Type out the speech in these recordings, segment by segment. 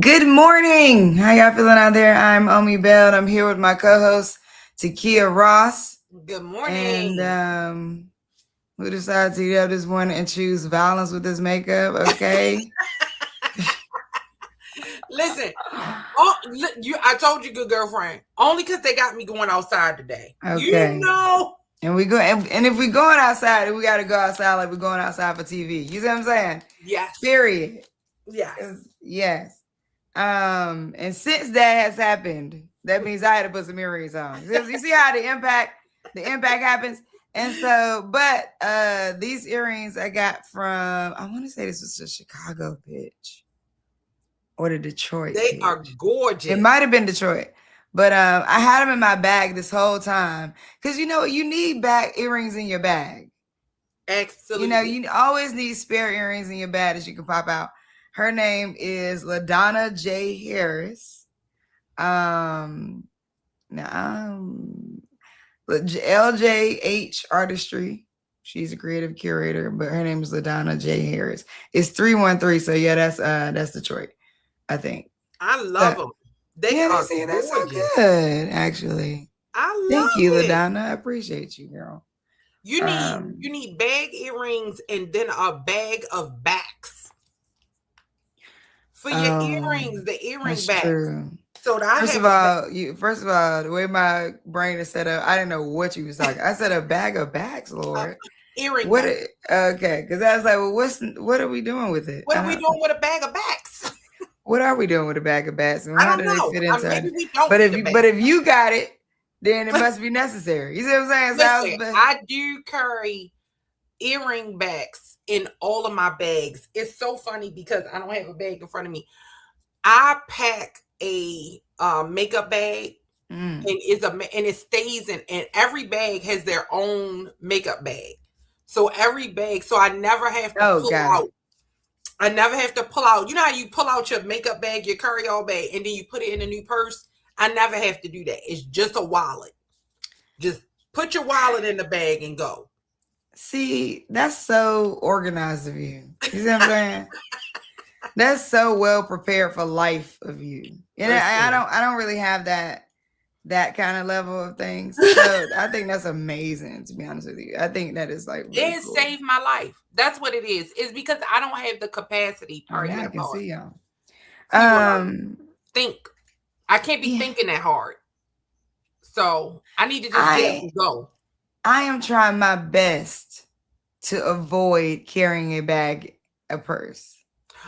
Good morning. How y'all feeling out there? I'm Omi Bell, and I'm here with my co-host Takia Ross. Good morning. And who decided to get up this morning and choose violence with his makeup? Okay. Listen, I told you, good girlfriend, only because they got me going outside today. Okay. You know. And we go, and if we're going outside, we got to go outside like we're going outside for TV. You see what I'm saying? Yes. Period. Yes. Yes. And since that has happened, that means I had to put some earrings on. You see how the impact happens? And so, but these earrings I got from, I want to say this was the Chicago pitch or the Detroit They pitch. are gorgeous. It might have been Detroit. But I had them in my bag this whole time. Because you know, you need back earrings in your bag. Absolutely. You know, you always need spare earrings in your bag that you can pop out. Her name is LaDonna J. Harris. LJH Artistry. She's a creative curator, but her name is LaDonna J. Harris. It's 313. So yeah, that's Detroit, I think. I love them. They are gorgeous. That's so good, actually. Thank you, LaDonna. I appreciate you, girl. You need bag earrings and then a bag of backs. For your earrings, the earring bag. True. So first of all, the way my brain is set up, I didn't know what you was talking. I said a bag of backs, Lord. Earring. Okay, because I was like, well, what are we doing with it? What are we doing with a bag of backs? What are we doing with a bag of backs? And I don't know. They fit into maybe we don't. But if you got it, then it must be necessary. You see what I'm saying? Listen, I do carry earring backs in all of my bags. It's so funny because I don't have a bag in front of me. I pack a makeup bag and it stays in, and every bag has their own makeup bag. So every bag, so I never have to pull out. I never have to pull out. You know how you pull out your makeup bag, your carry-all bag, and then you put it in a new purse? I never have to do that. It's just a wallet. Just put your wallet in the bag and go. See, that's so organized of you. You see what I'm saying? That's so well prepared for life of you. And I don't really have that kind of level of things. So I think that's amazing, to be honest with you. I think that is like really cool. Saved my life. That's what it is. It's because I don't have the capacity. I can see y'all. Think. I can't be thinking that hard. So I need to just get up and go. I am trying my best to avoid carrying a purse.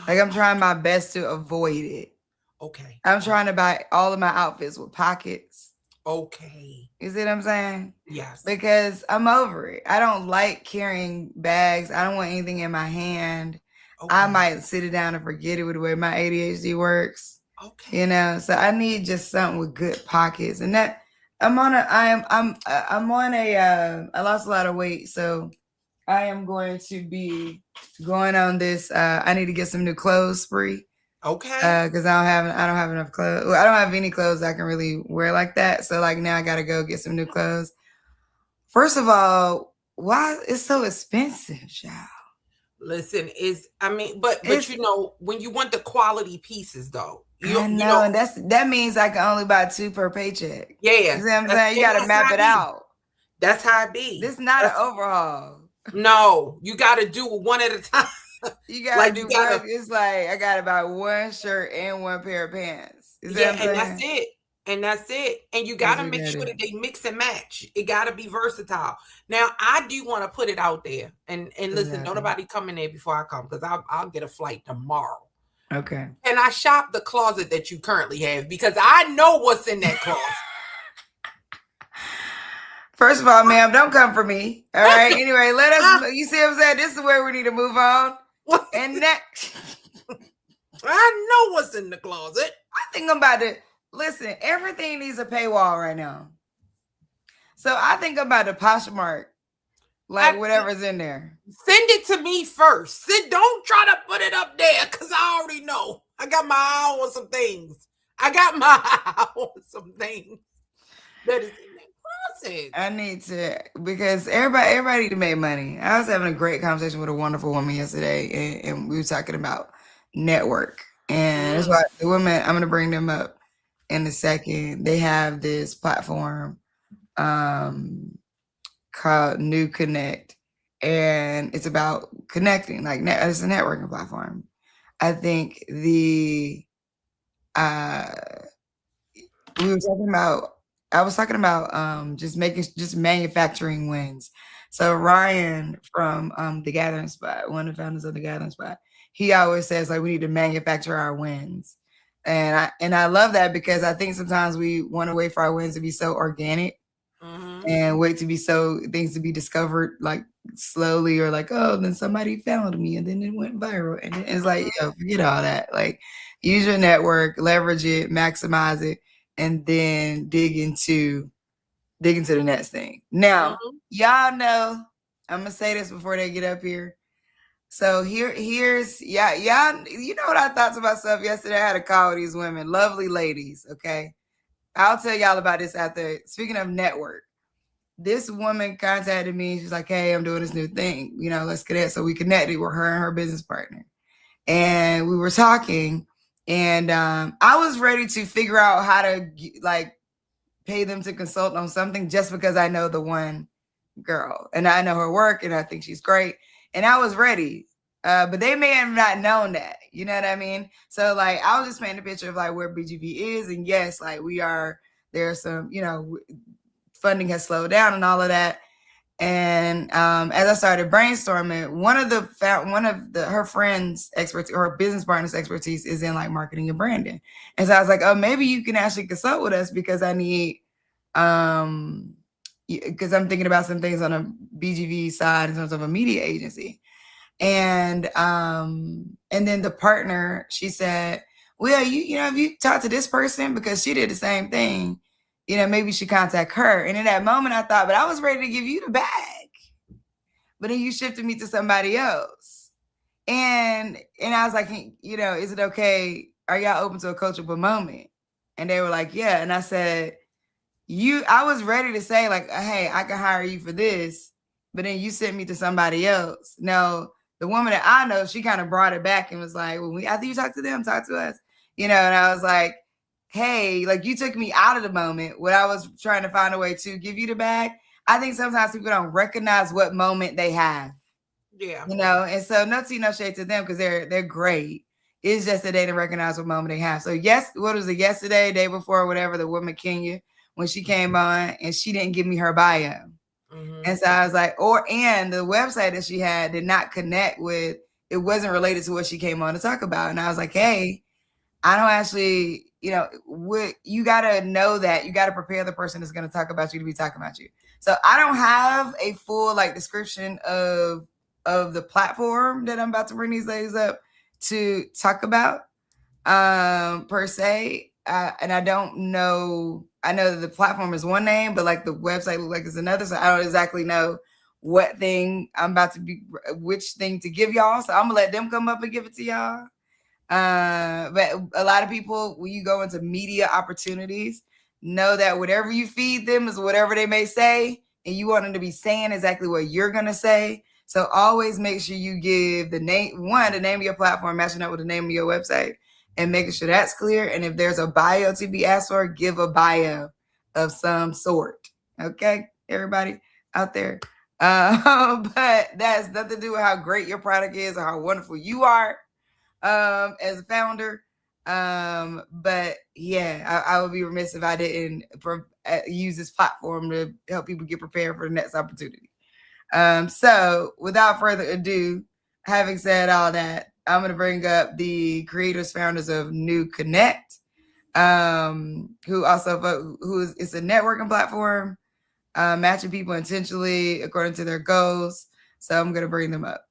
Like I'm trying my best to avoid it. Okay. I'm trying to buy all of my outfits with pockets. Okay. You see what I'm saying? Yes. Because I'm over it. I don't like carrying bags. I don't want anything in my hand. Okay. I might sit it down and forget it with the way my ADHD works. Okay. You know, so I need just something with good pockets. And that I lost a lot of weight, so I am going to be going on this. I need to get some new clothes spree. Okay. Because I don't have enough clothes. Well, I don't have any clothes I can really wear like that. So like now I gotta go get some new clothes. First of all, why it's so expensive, child? Listen, but you know, when you want the quality pieces though. I know, and that means I can only buy 2 per paycheck. Yeah. You see what I'm saying? You gotta map it out. That's how it be. This is not an overhaul. No, you gotta do one at a time. You gotta do one. It's like I gotta buy 1 shirt and 1 pair of pants. And that's it. And that's it. And you gotta make sure that they mix and match. It gotta be versatile. Now I do want to put it out there. And listen, don't nobody come in there before I come, because I'll get a flight tomorrow. Okay. And I shop the closet that you currently have, because I know what's in that closet. First of all, ma'am, don't come for me. All right. Anyway, let us. You see what I'm saying? This is where we need to move on. And next, I know what's in the closet. I think I'm about to listen. Everything needs a paywall right now. So I think I'm about to Poshmark, like whatever's in there. Send it to me first. Don't try to put it up there, because I already know. I got my eye on some things. That is in that closet. I need to, because everybody need to make money. I was having a great conversation with a wonderful woman yesterday, and we were talking about network. And that's why the women, I'm gonna bring them up in a second. They have this platform called New Connect, and it's about connecting. Like it's a networking platform. I think uh we were talking about I was talking about just manufacturing wins. So Ryan from the Gathering Spot, one of the founders of the Gathering Spot, he always says like we need to manufacture our wins. And I love that because I think sometimes we want to wait for our wins to be so organic and wait to be so things to be discovered like slowly or like, oh, then somebody found me and then it went viral. And it's like, forget all that. Like use your network, leverage it, maximize it, and then dig into the next thing. Now, y'all know, I'm gonna say this before they get up here. So here's y'all, you know what I thought to myself yesterday? I had a call with these women, lovely ladies. Okay. I'll tell y'all about this after. Speaking of network, this woman contacted me. She's like, hey, I'm doing this new thing. You know, let's connect. So we connected with her and her business partner. And we were talking. And I was ready to figure out how to like pay them to consult on something just because I know the one girl. And I know her work and I think she's great. And I was ready. But they may have not known that. You know what I mean? So like I was just painting a picture of like where BGV is. And yes, like there's some, funding has slowed down and all of that. And as I started brainstorming, one of her friends' expertise or her business partner's expertise is in like marketing and branding. And so I was like, oh, maybe you can actually consult with us because I need, because I'm thinking about some things on a BGV side in terms of a media agency. And then the partner, she said, well, if you talk to this person because she did the same thing, maybe you should contact her. And in that moment I thought, but I was ready to give you the bag. But then you shifted me to somebody else. And I was like, is it okay? Are y'all open to a coachable moment? And they were like, yeah. And I said, I was ready to say like, hey, I can hire you for this. But then you sent me to somebody else. No, the woman that I know, she kind of brought it back and was like, well, after you talk to them, talk to us, and I was like, hey, like you took me out of the moment when I was trying to find a way to give you the bag. I think sometimes people don't recognize what moment they have. Yeah. And so no tea, no shade to them because they're great. It's just that they didn't recognize what moment they have. So yes, what was it yesterday, day before, whatever, the woman Kenya, when she came on and she didn't give me her bio. And so I was like, and the website that she had did not connect with, it wasn't related to what she came on to talk about. And I was like, hey, I don't actually, you got to know that you got to prepare the person that's going to talk about you to be talking about you. So I don't have a full like description of the platform that I'm about to bring these ladies up to talk about per se. And I don't know, I know that the platform is one name, but like the website looks like it's another. So I don't exactly know what thing I'm about to be, which thing to give y'all. So I'm gonna let them come up and give it to y'all. But a lot of people, when you go into media opportunities, know that whatever you feed them is whatever they may say, and you want them to be saying exactly what you're gonna say. So always make sure you give the name of your platform, matching up with the name of your website, and making sure that's clear. And if there's a bio to be asked for, give a bio of some sort. Okay, everybody out there. But that has nothing to do with how great your product is or how wonderful you are as a founder. But yeah, I would be remiss if I didn't use this platform to help people get prepared for the next opportunity. So without further ado, having said all that, I'm going to bring up the creators, founders of New Connect, who is a networking platform, matching people intentionally according to their goals. So I'm going to bring them up.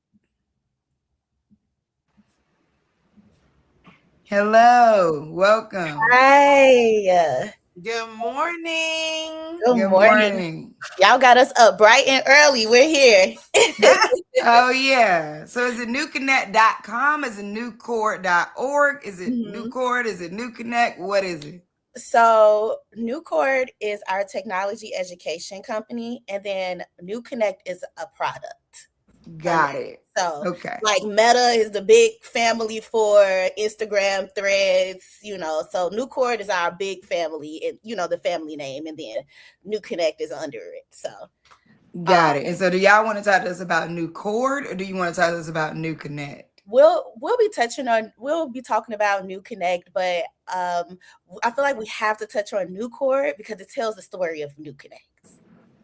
Hello, welcome. Hi. Good morning. Good morning. Y'all got us up bright and early. We're here. Oh, yeah. So is it newconnect.com? Is it newcord.org? Is it Newcord? Is it New Connect? What is it? So Newcord is our technology education company, and then New Connect is a product. Got it. So Okay. like Meta is the big family for Instagram, Threads, so New Cord is our big family, and the family name, and then New Connect is under it. So Got it. And so do y'all want to talk to us about New Cord, or do you want to talk to us about New Connect? we'll be talking about New Connect, but I feel like we have to touch on New Cord because it tells the story of New Connect.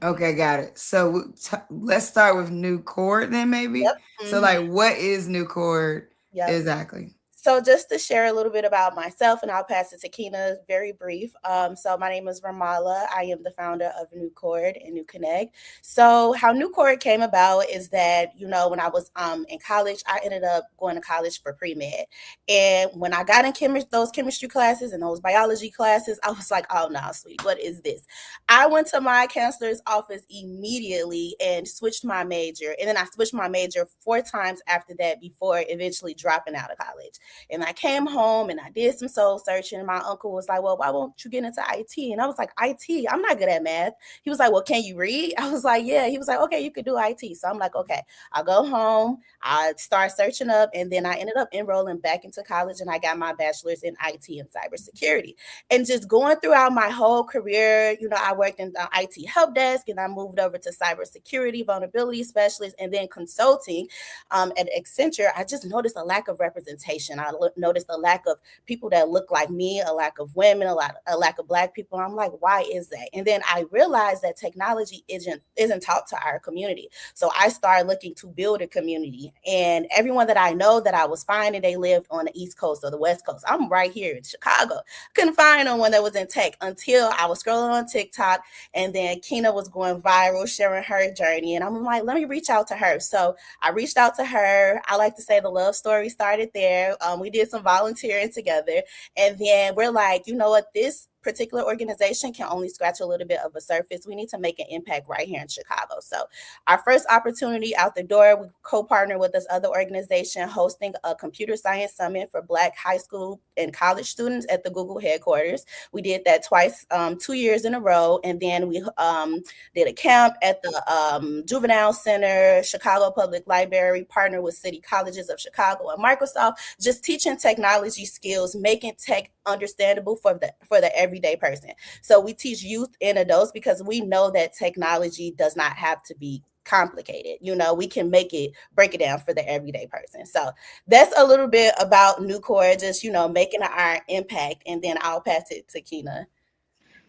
Okay, got it. So let's start with New Cord then, maybe. Yep. So, like, what is New Cord exactly? So just to share a little bit about myself, and I'll pass it to Kina, very brief. So my name is Ramala. I am the founder of New Cord and New Connect. So how New Cord came about is that, when I was in college, I ended up going to college for pre-med. And when I got in those chemistry classes and those biology classes, I was like, oh, no, sweetie, what is this? I went to my counselor's office immediately and switched my major. And then I switched my major 4 times after that before eventually dropping out of college. And I came home and I did some soul searching. And my uncle was like, well, why won't you get into IT? And I was like, IT? I'm not good at math. He was like, well, can you read? I was like, yeah. He was like, okay, you could do IT. So I'm like, okay, I'll go home. I start searching up, and then I ended up enrolling back into college, and I got my bachelor's in IT and cybersecurity. And just going throughout my whole career, I worked in the IT help desk, and I moved over to cybersecurity, vulnerability specialist, and then consulting at Accenture. I just noticed a lack of representation. I noticed a lack of people that look like me, a lack of women, a lack of Black people. I'm like, why is that? And then I realized that technology isn't taught to our community. So I started looking to build a community. And everyone that I know that I was finding, they lived on the East Coast or the West Coast. I'm right here in Chicago. Couldn't find no one that was in tech until I was scrolling on TikTok, and then Kina was going viral, sharing her journey. And I'm like, let me reach out to her. So I reached out to her. I like to say the love story started there. We did some volunteering together. And then we're like, you know what, this particular organization can only scratch a little bit of a surface. We need to make an impact right here in Chicago. So our first opportunity out the door, we co-partnered with this other organization hosting a computer science summit for Black high school and college students at the Google headquarters. We did that twice, 2 years in a row. And then we did a camp at the Juvenile Center, Chicago Public Library, partnered with City Colleges of Chicago and Microsoft, just teaching technology skills, making tech understandable for the everyday person. So we teach youth and adults because we know that technology does not have to be complicated. We can break it down for the everyday person. So that's a little bit about New Core, just making our impact. And then I'll pass it to Kina.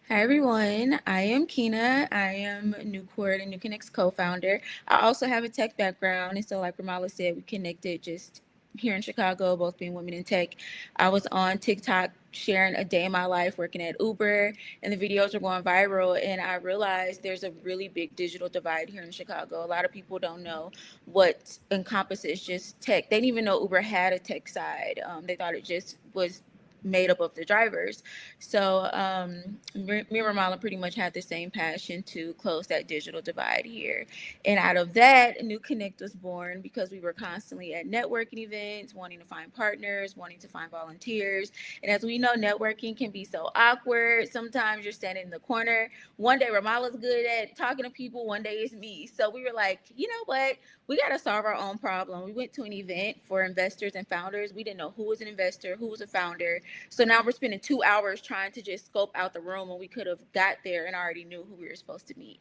Hi everyone, I am Kina. I am New Cord and New Connect's co-founder. I also have a tech background, and so like Ramala said, we connected just here in Chicago, both being women in tech. I was on TikTok sharing a day in my life working at Uber, and the videos are going viral, and I realized there's a really big digital divide here in Chicago. A lot of people don't know what encompasses just tech. They didn't even know Uber had a tech side. They thought it just was made up of the drivers. So me and Ramala pretty much had the same passion to close that digital divide here. And out of that, New Connect was born because we were constantly at networking events, wanting to find partners, wanting to find volunteers. And as we know, networking can be so awkward. Sometimes you're standing in the corner. One day Ramala's good at talking to people, one day it's me. So we were like, you know what? We got to solve our own problem. We went to an event for investors and founders. We didn't know who was an investor, who was a founder. So now we're spending 2 hours trying to just scope out the room when we could have got there and already knew who we were supposed to meet.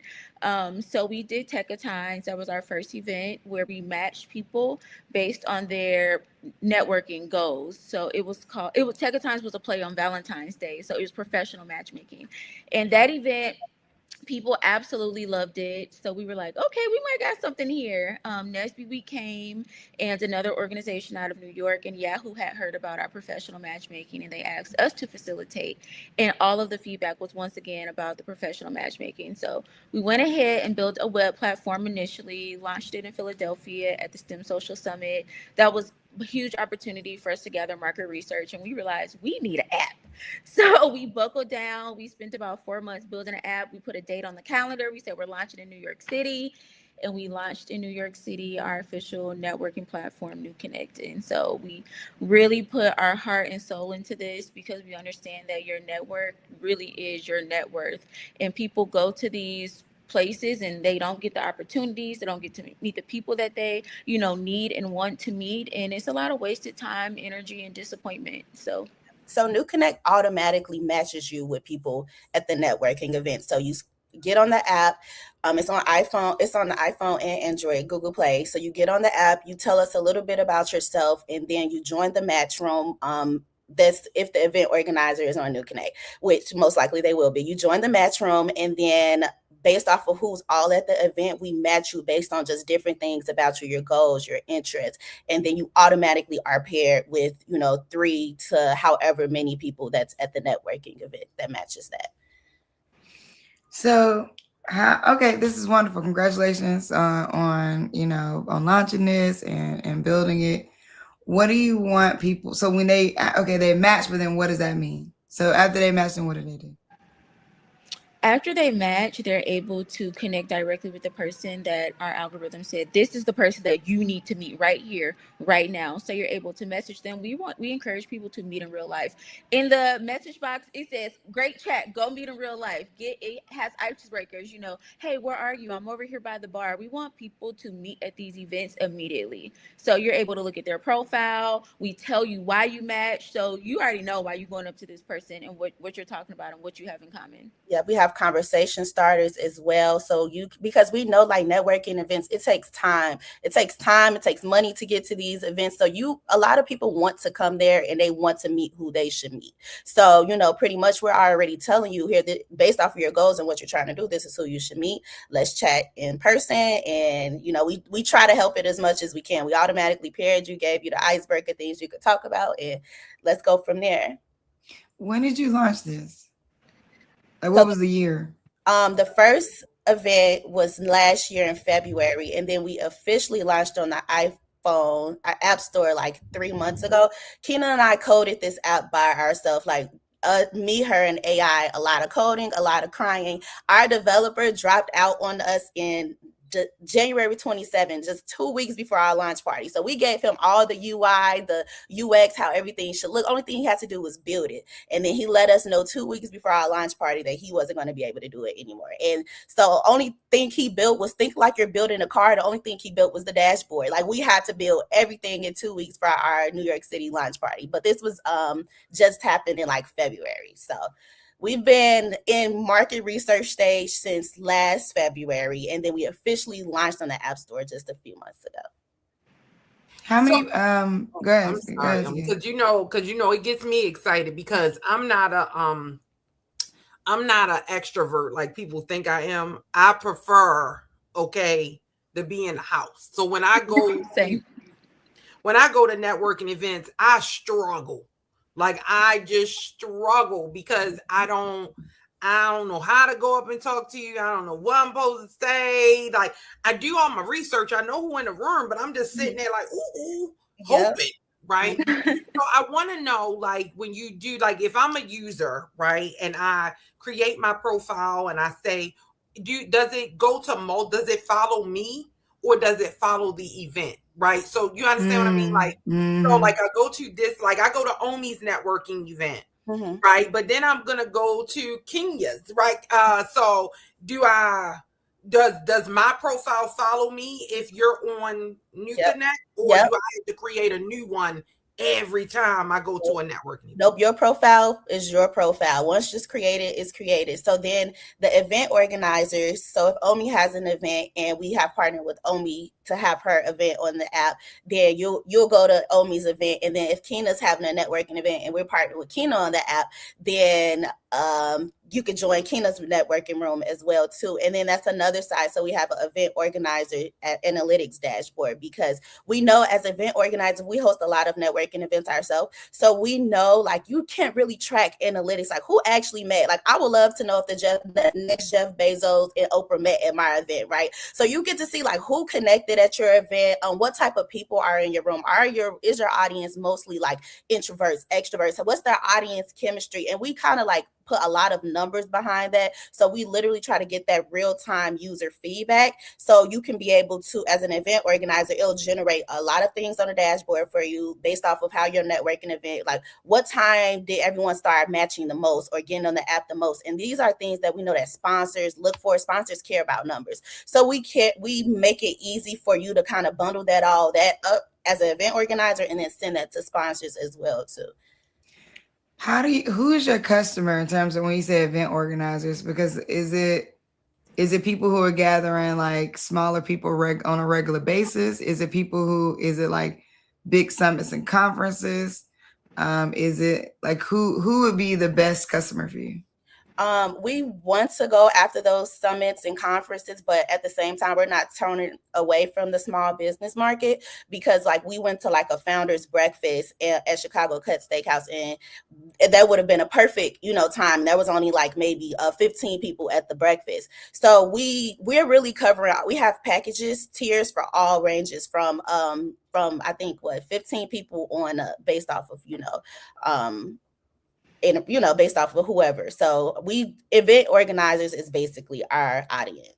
So we did Tech-a-Times. That was our first event where we matched people based on their networking goals. So Tech-a-Times was a play on Valentine's Day. So it was professional matchmaking. And that event, people absolutely loved it. So we were like, okay, we might got something here. Nesby Week came, and another organization out of New York and Yahoo had heard about our professional matchmaking, and they asked us to facilitate. And all of the feedback was once again about the professional matchmaking. So we went ahead and built a web platform initially, launched it in Philadelphia at the STEM Social Summit. That was a huge opportunity for us to gather market research, and we realized we need an app. So we buckled down. We spent about 4 months building an app. We put a date on the calendar. We said we're launching in New York City. And we launched in New York City our official networking platform, New Connect. And so we really put our heart and soul into this because we understand that your network really is your net worth. And people go to these places and they don't get the opportunities, they don't get to meet the people that they, you know, need and want to meet. And it's a lot of wasted time, energy, and disappointment. So New Connect automatically matches you with people at the networking event. So you get on the app. It's on iPhone. It's on the iPhone and Android, Google Play. So you get on the app. You tell us a little bit about yourself, and then you join the match room. That's if the event organizer is on New Connect, which most likely they will be. You join the match room, and then based off of who's all at the event, we match you based on just different things about you, your goals, your interests. And then you automatically are paired with, 3 to however many people that's at the networking event that matches that. So, okay, this is wonderful. Congratulations on launching this and building it. What do you want people? So when they match, but then what does that mean? So after they match, then what do they do? After they match, they're able to connect directly with the person that our algorithm said, this is the person that you need to meet right here, right now. So you're able to message them. We encourage people to meet in real life. In the message box, it says, great chat, go meet in real life. It has icebreakers, hey, where are you? I'm over here by the bar. We want people to meet at these events immediately. So you're able to look at their profile. We tell you why you match. So you already know why you're going up to this person and what you're talking about and what you have in common. Yeah, we have conversation starters as well. So because we know like networking events, it takes time. It takes money to get to these events. So a lot of people want to come there and they want to meet who they should meet. So, pretty much we're already telling you here that based off of your goals and what you're trying to do, this is who you should meet. Let's chat in person. And, we try to help it as much as we can. We automatically paired you, gave you the icebreaker things you could talk about, and let's go from there. When did you launch this? What was the year? The first event was last year in February, and then we officially launched on the iPhone, our app store, like 3 months ago. Keena and I coded this app by ourselves, like me, her, and AI. A lot of coding, a lot of crying. Our developer dropped out on us in January 27, just 2 weeks before our launch party. So we gave him all the UI, the UX, how everything should look. Only thing he had to do was build it. And then he let us know 2 weeks before our launch party that he wasn't going to be able to do it anymore. And so only thing he built was, think like you're building a car. The only thing he built was the dashboard. Like we had to build everything in 2 weeks for our New York City launch party. But this was just happened in like February. So we've been in market research stage since last February, and then we officially launched on the App Store just a few months ago. How many? Go ahead. Because it gets me excited because I'm not an extrovert like people think I am. I prefer to be in the house. So when I go to networking events, I struggle. Like I just struggle because I don't know how to go up and talk to you. I don't know what I'm supposed to say. Like I do all my research. I know who in the room, but I'm just sitting there like, hoping, right? So I want to know, like, when you do, like, if I'm a user, right, and I create my profile and I say, does it does it follow me or does it follow the event? Right. So you understand what I mean? Like, so like I go to Omi's networking event, right? But then I'm going to go to Kenya's, right? So does my profile follow me if you're on New Connect, or do I have to create a new one every time I go to a networking event? Nope, your profile is your profile. Once it's created, it's created. So then the event organizers, so if Omi has an event and we have partnered with Omi to have her event on the app, then you'll go to Omi's event. And then if Keena's having a networking event and we're partnered with Keena on the app, then you can join Keena's networking room as well too. And then that's another side. So we have an event organizer at analytics dashboard, because we know as event organizers, we host a lot of networking events ourselves. So we know like you can't really track analytics, like who actually met. Like I would love to know if the next Jeff Bezos and Oprah met at my event, right? So you get to see like who connected at your event, what type of people are in your room. Is your audience mostly like introverts, extroverts? So what's their audience chemistry? And we kind of like put a lot of numbers behind that. So we literally try to get that real-time user feedback. So you can be able to, as an event organizer, it'll generate a lot of things on the dashboard for you based off of how your networking event, like what time did everyone start matching the most or getting on the app the most. And these are things that we know that sponsors look for. Sponsors care about numbers. So we make it easy for you to kind of bundle that up as an event organizer and then send that to sponsors as well too. Who is your customer in terms of when you say event organizers? Because is it people who are gathering like smaller people on a regular basis? Is it like big summits and conferences? Is it like who would be the best customer for you? We want to go after those summits and conferences, but at the same time, we're not turning away from the small business market, because like we went to like a founders breakfast at Chicago Cut Steakhouse, and that would have been a perfect, time. There was only like maybe 15 people at the breakfast. So we're really covering, we have packages, tiers for all ranges from I think 15 people on based off of, based off of whoever. So event organizers is basically our audience.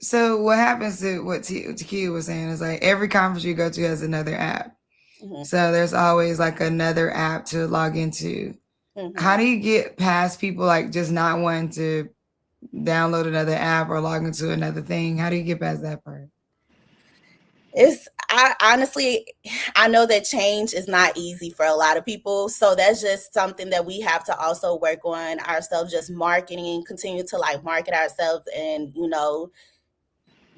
So what happens to what Takia was saying is like every conference you go to has another app. Mm-hmm. So there's always like another app to log into. Mm-hmm. How do you get past people like just not wanting to download another app or log into another thing? How do you get past that part? I know that change is not easy for a lot of people. So that's just something that we have to also work on ourselves, just marketing, continue to like market ourselves and,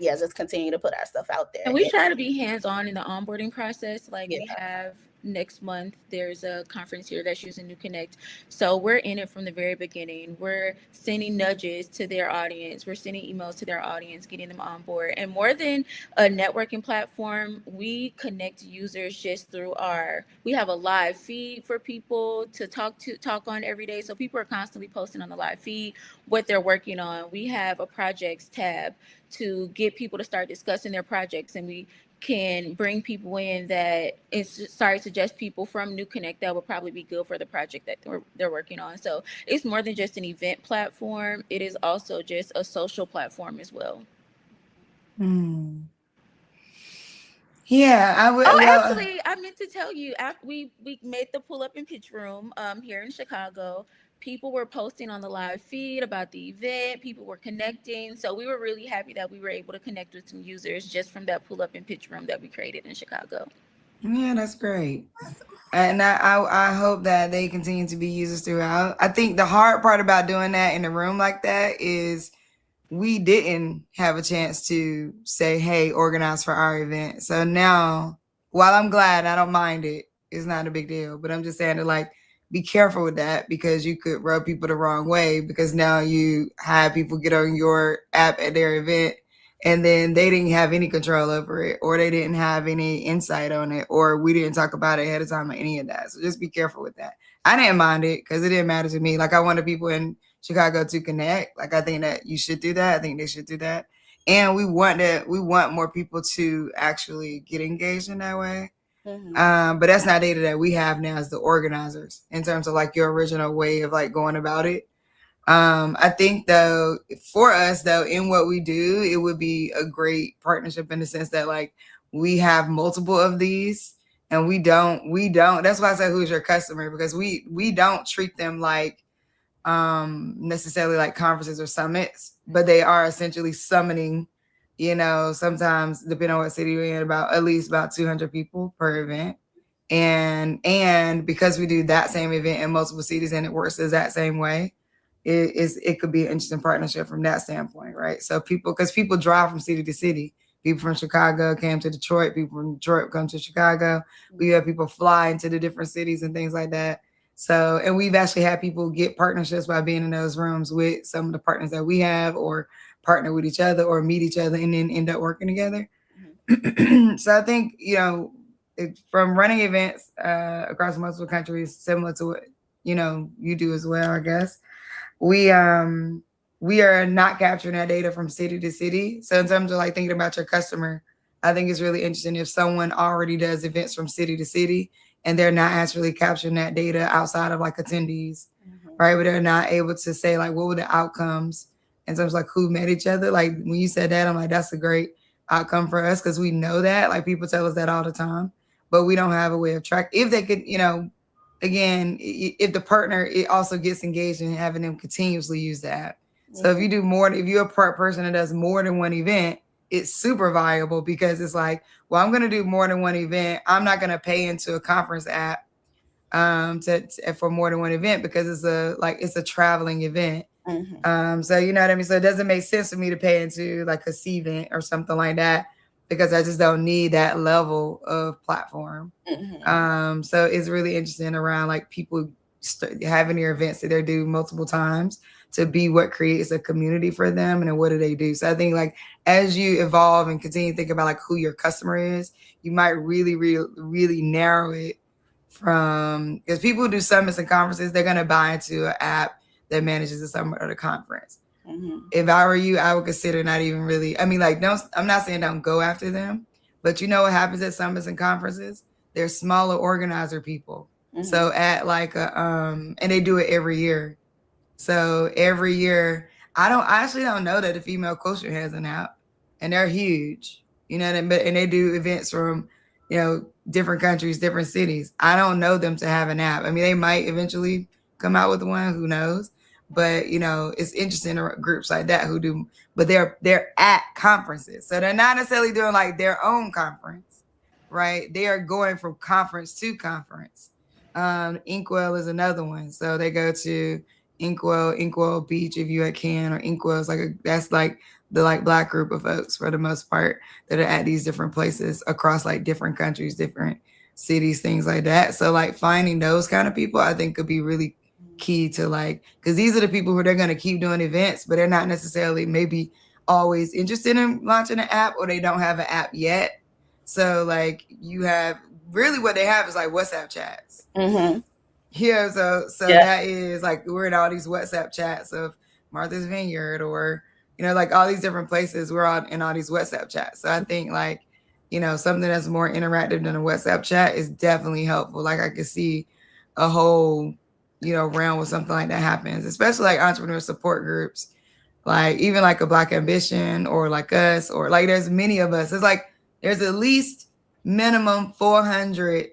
just continue to put our stuff out there. And we try to be hands-on in the onboarding process. Like we have next month, there's a conference here that's using New Connect. So we're in it from the very beginning. We're sending nudges to their audience. We're sending emails to their audience, getting them on board. And more than a networking platform, we connect users just through we have a live feed for people to talk on every day. So people are constantly posting on the live feed what they're working on. We have a projects tab to get people to start discussing their projects, and we can bring people in that suggest people from New Connect that would probably be good for the project that they're working on. So it's more than just an event platform. It is also just a social platform as well. Yeah, I would. Actually, I meant to tell you, after we made the pull up and pitch room here in Chicago, people were posting on the live feed about the event. People were connecting. So we were really happy that we were able to connect with some users just from that pull up and pitch room that we created in Chicago. Yeah, that's great. And I hope that they continue to be users throughout. I think the hard part about doing that in a room like that is we didn't have a chance to say, hey, organize for our event. So now, while I'm glad, I don't mind it, it's not a big deal. But I'm just saying to like, be careful with that, because you could rub people the wrong way, because now you have people get on your app at their event and then they didn't have any control over it, or they didn't have any insight on it, or we didn't talk about it ahead of time or any of that. So just be careful with that. I didn't mind it because it didn't matter to me. Like I wanted people in Chicago to connect. Like I think that you should do that. I think they should do that. And we want more people to actually get engaged in that way. Mm-hmm. But that's not data that we have now as the organizers in terms of like your original way of like going about it. I think though, for us though, in what we do, it would be a great partnership in the sense that like we have multiple of these, and we don't, that's why I say who's your customer, because we don't treat them like necessarily like conferences or summits, but they are essentially summoning, sometimes depending on what city you're in, at least about 200 people per event. And because we do that same event in multiple cities and it works the exact same way, it could be an interesting partnership from that standpoint, right? So because people drive from city to city. People from Chicago came to Detroit. People from Detroit come to Chicago. We have people fly into the different cities and things like that. So, and we've actually had people get partnerships by being in those rooms with some of the partners that we have, or partner with each other, or meet each other and then end up working together. Mm-hmm. So I think, from running events across multiple countries, similar to what, you do as well, I guess, we are not capturing that data from city to city. So in terms of like thinking about your customer, I think it's really interesting if someone already does events from city to city and they're not actually capturing that data outside of like attendees. Mm-hmm. right? But they're not able to say like what were the outcomes in terms of like who met each other. Like when you said that, I'm like, that's a great outcome for us because we know that. Like people tell us that all the time, but we don't have a way of track. If they could, again, if the partner it also gets engaged in having them continuously use the app. So if you do more, if you're a person that does more than one event, it's super valuable because it's like, well, I'm going to do more than one event. I'm not going to pay into a conference app for more than one event because it's a traveling event. So you know what I mean? So it doesn't make sense for me to pay into like a C event or something like that because I just don't need that level of platform. So it's really interesting around like people having their events that they do multiple times to be what creates a community for them and then what do they do. So I think like as you evolve and continue to think about like who your customer is, you might really, really, really narrow it from because people who do summits and conferences, they're going to buy into an app that manages the summit or the conference. If I were you, I would consider not even really, I mean, like, no, I'm not saying don't go after them, but you know what happens at summits and conferences? They're smaller organizer people. So at like and they do it every year. So every year, I actually don't know that the Female Culture has an app and they're huge, you know what I mean? And they do events from, different countries, different cities. I don't know them to have an app. I mean, they might eventually come out with one, who knows? But it's interesting groups like that who do, but they're at conferences. So they're not necessarily doing like their own conference, right? They are going from conference to conference. Inkwell is another one. So they go to Inkwell Beach if you can, or Inkwell is that's like the like Black group of folks for the most part that are at these different places across like different countries, different cities, things like that. So like finding those kind of people, I think could be really key to like, because these are the people who they're going to keep doing events, but they're not necessarily maybe always interested in launching an app or they don't have an app yet. So like you have really what they have is like WhatsApp chats. Yeah, so that is like we're in all these WhatsApp chats of Martha's Vineyard or like all these different places. We're all in all these WhatsApp chats. So I think like something that's more interactive than a WhatsApp chat is definitely helpful. Like I could see a whole realm where something like that happens, especially like entrepreneur support groups, like even like a Black Ambition or like us or like there's many of us. It's like there's at least minimum 400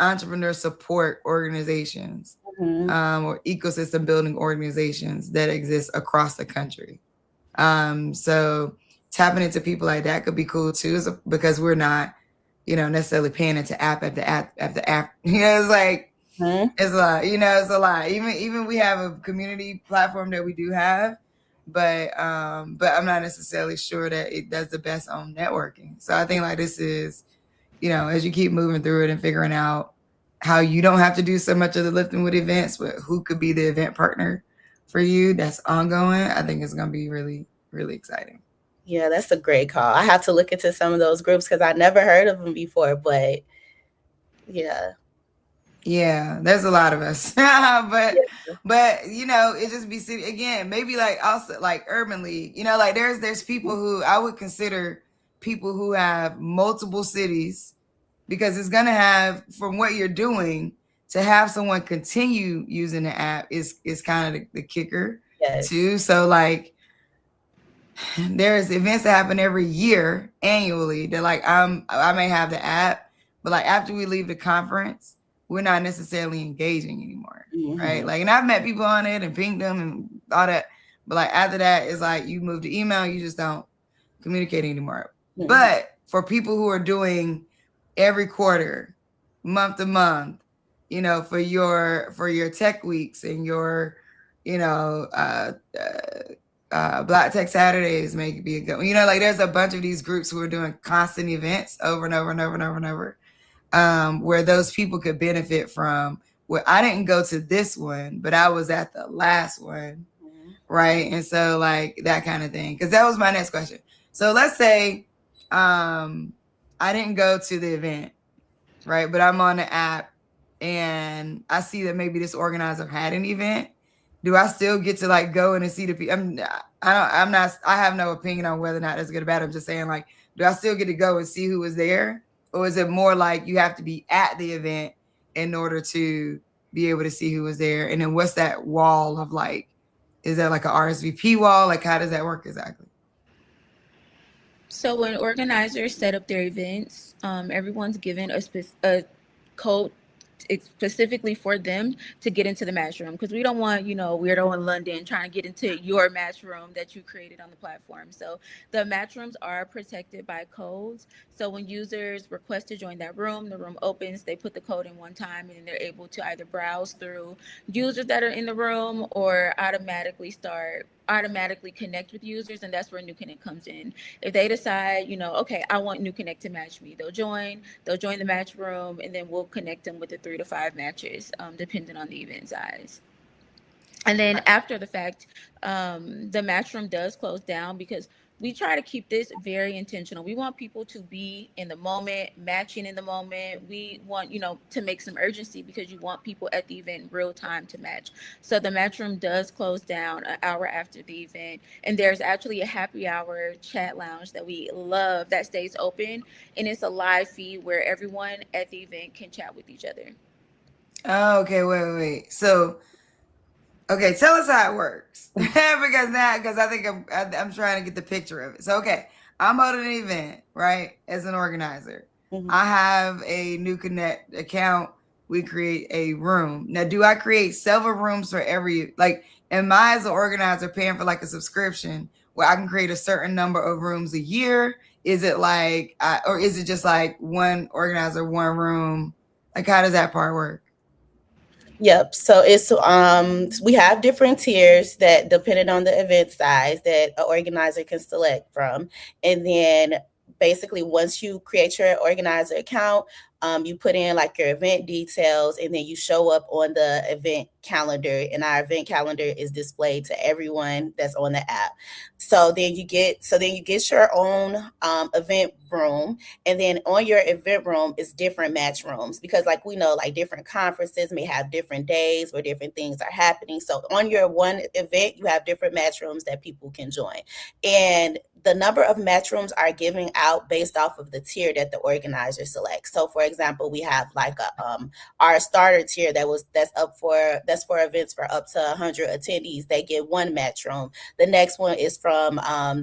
entrepreneur support organizations or ecosystem building organizations that exist across the country. So tapping into people like that could be cool too, because we're not, necessarily paying into app after app after app. It's like it's a lot. It's a lot. Even we have a community platform that we do have, but I'm not necessarily sure that it does the best on networking. So I think like this is, as you keep moving through it and figuring out how you don't have to do so much of the lifting with events, but who could be the event partner for you that's ongoing, I think it's going to be really, really exciting. Yeah, that's a great call. I have to look into some of those groups because I never heard of them before, but yeah. Yeah, there's a lot of us, but it just be again, maybe like also like Urban League, like there's people who I would consider people who have multiple cities, because it's going to have, from what you're doing, to have someone continue using the app is kind of the kicker too. So like there's events that happen every year annually that like I may have the app, but like after we leave the conference, we're not necessarily engaging anymore, right? Like, and I've met people on it and pinged them and all that, but like after that, it's like you move to email, you just don't communicate anymore. But for people who are doing every quarter, month to month, for your tech weeks and your, Black Tech Saturdays may be a good one. Like there's a bunch of these groups who are doing constant events over and over and over and over and over, where those people could benefit from. Well, I didn't go to this one, but I was at the last one, right? And so like that kind of thing, because that was my next question. So let's say I didn't go to the event, right? But I'm on the app and I see that maybe this organizer had an event. Do I still get to like go in and see the people? I have no opinion on whether or not that's good or bad. I'm just saying like, do I still get to go and see who was there? Or is it more like you have to be at the event in order to be able to see who was there? And then what's that wall of like? Is that like an RSVP wall? Like, how does that work exactly? So when organizers set up their events, everyone's given a code specifically for them to get into the match room, because we don't want, weirdo in London trying to get into your match room that you created on the platform. So the match rooms are protected by codes. So when users request to join that room, the room opens, they put the code in one time, and then they're able to either browse through users that are in the room or automatically connect with users. And that's where New Connect comes in. If they decide, okay, I want New Connect to match me, they'll join the match room, and then we'll connect them with the 3 to 5 matches, depending on the event size. And then after the fact, the match room does close down, because we try to keep this very intentional. We want people to be in the moment, matching in the moment. We want, to make some urgency, because you want people at the event in real time to match. So the match room does close down an hour after the event. And there's actually a happy hour chat lounge that we love that stays open. And it's a live feed where everyone at the event can chat with each other. Oh, okay, wait. So, okay, tell us how it works. because I think I'm trying to get the picture of it. So, okay, I'm holding an event, right, as an organizer. Mm-hmm. I have a New Connect account. We create a room. Now, do I create several rooms for every, like, am I as an organizer paying for like a subscription where I can create a certain number of rooms a year? Is it like, or is it just like one organizer, one room? Like, how does that part work? Yep. So it's we have different tiers that, depending on the event size, that an organizer can select from. And then basically, once you create your organizer account, you put in like your event details, and then you show up on the event calendar, and our event calendar is displayed to everyone that's on the app. So then you get your own event room, and then on your event room is different match rooms, because like we know, like different conferences may have different days where different things are happening. So on your one event, you have different match rooms that people can join, and the number of match rooms are giving out based off of the tier that the organizer selects. So for example, we have like our starter tier that's for events for up to 100 attendees. They get one match room. The next one is from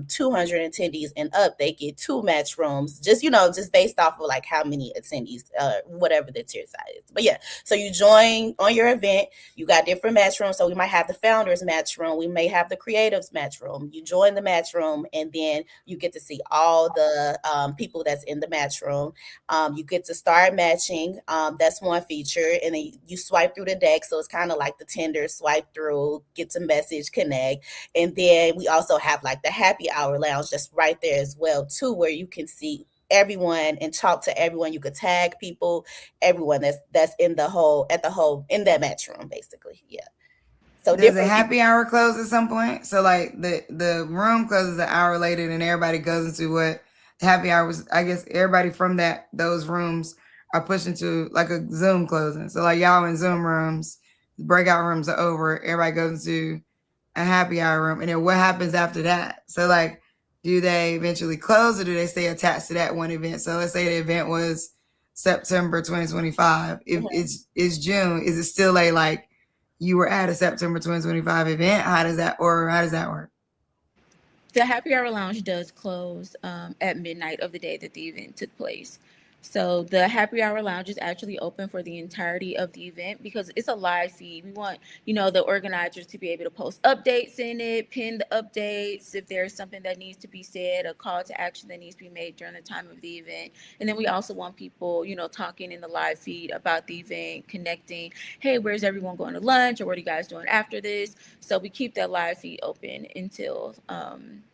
200 attendees and up. They get 2 match rooms, just based off of like how many attendees, whatever the tier size is. But yeah, so you join on your event, you got different match rooms. So we might have the founders match room, we may have the creatives match room. You join the match room, and then you get to see all the people that's in the match room. You get to start matching. That's one feature. And then you swipe through the deck. So it's kind of like the Tinder, swipe through, get to message, connect. And then we also have like the happy hour lounge that's right there as well too, where you can see everyone and talk to everyone. You could tag people, everyone that's in that match room, basically. Yeah. So does the happy hour close at some point? So like the room closes an hour later, and everybody goes into what happy hour was. I guess everybody from those rooms are pushed into like a Zoom closing. So like y'all in Zoom rooms, breakout rooms are over. Everybody goes into a happy hour room, and then what happens after that? So like, do they eventually close, or do they stay attached to that one event? So let's say the event was September 2025. If it's June, is it still like you were at a September 2025 event? How does that work? The happy hour lounge does close at midnight of the day that the event took place. So the happy hour lounge is actually open for the entirety of the event, because it's a live feed. We want, the organizers to be able to post updates in it, pin the updates if there's something that needs to be said, a call to action that needs to be made during the time of the event. And then we also want people, talking in the live feed about the event, connecting. Hey, where's everyone going to lunch, or what are you guys doing after this? So we keep that live feed open until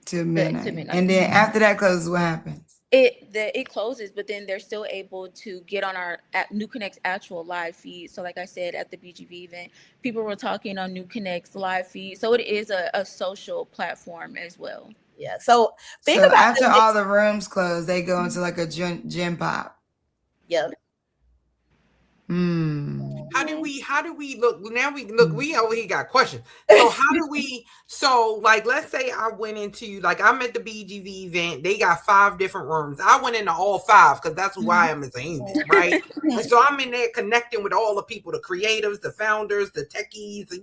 to midnight. And then after that closes, what happens? It closes, but then they're still able to get on our New Connect's actual live feed. So like I said, at the BGV event, people were talking on New Connect's live feed. So it is a social platform as well. Yeah. So after all the rooms close, they go into like a gym pop. Yeah. How do we look now? We over here got questions. So how do we, so like, let's say I went into, like, I'm at the BGV event, they got 5 different rooms. I went into all 5 because that's who I am as a human, right? And so I'm in there connecting with all the people, the creatives, the founders, the techies,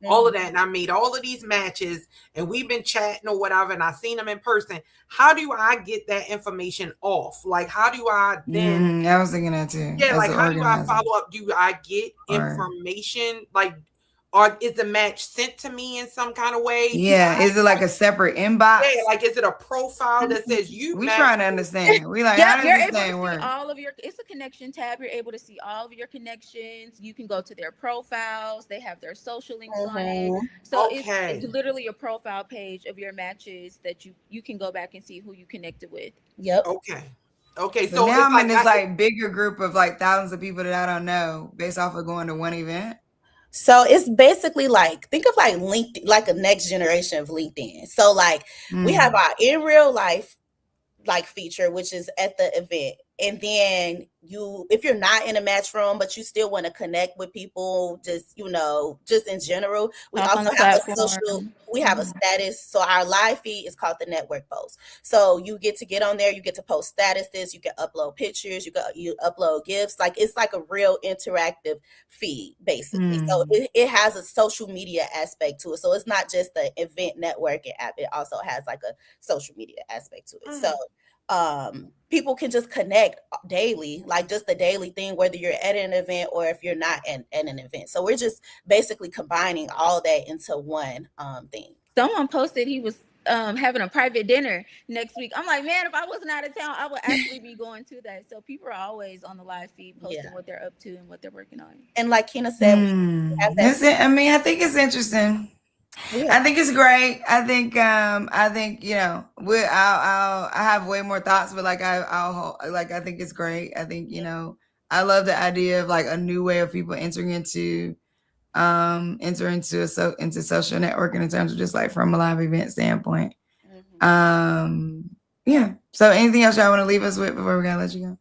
all of that. And I made all of these matches, and we've been chatting or whatever, and I seen them in person. How do I get that information off? Like, how do I then I was thinking that too. yeah, like, how do I follow up? Do I get information, like, or is the match sent to me in some kind of way? Yeah, is it like a separate inbox? Yeah, like, is it a profile that says you? We trying to understand. We like, yeah, how you're does able this to thing see work? all of your. It's a connection tab. You're able to see all of your connections. You can go to their profiles. They have their social links on it. So it's literally a profile page of your matches that you can go back and see who you connected with. Yep. Okay, so now I'm in this like bigger group of like thousands of people that I don't know based off of going to one event. So it's basically like, think of like LinkedIn, like a next generation of LinkedIn. So like we have our in real life like feature, which is at the event. And then if you're not in a match room, but you still want to connect with people, just in general, we also have a social, we have a status. So our live feed is called the network post. So you get on there, you get to post statuses, you can upload pictures, you upload gifts. Like, it's like a real interactive feed, basically. So it has a social media aspect to it. So it's not just the event networking app. It also has like a social media aspect to it. So people can just connect daily, like just the daily thing, whether you're at an event or if you're not at an event. So we're just basically combining all that into one thing. Someone posted he was having a private dinner next week. I'm like, man, if I wasn't out of town, I would actually be going to that. So people are always on the live feed posting what they're up to and what they're working on. And like Kina said, we have that. I mean, I think it's interesting. I think it's great. I think I have way more thoughts, but like I think it's great. I think I love the idea of like a new way of people entering into social networking in terms of just like from a live event standpoint. Yeah. So anything else y'all want to leave us with before we gotta let you go?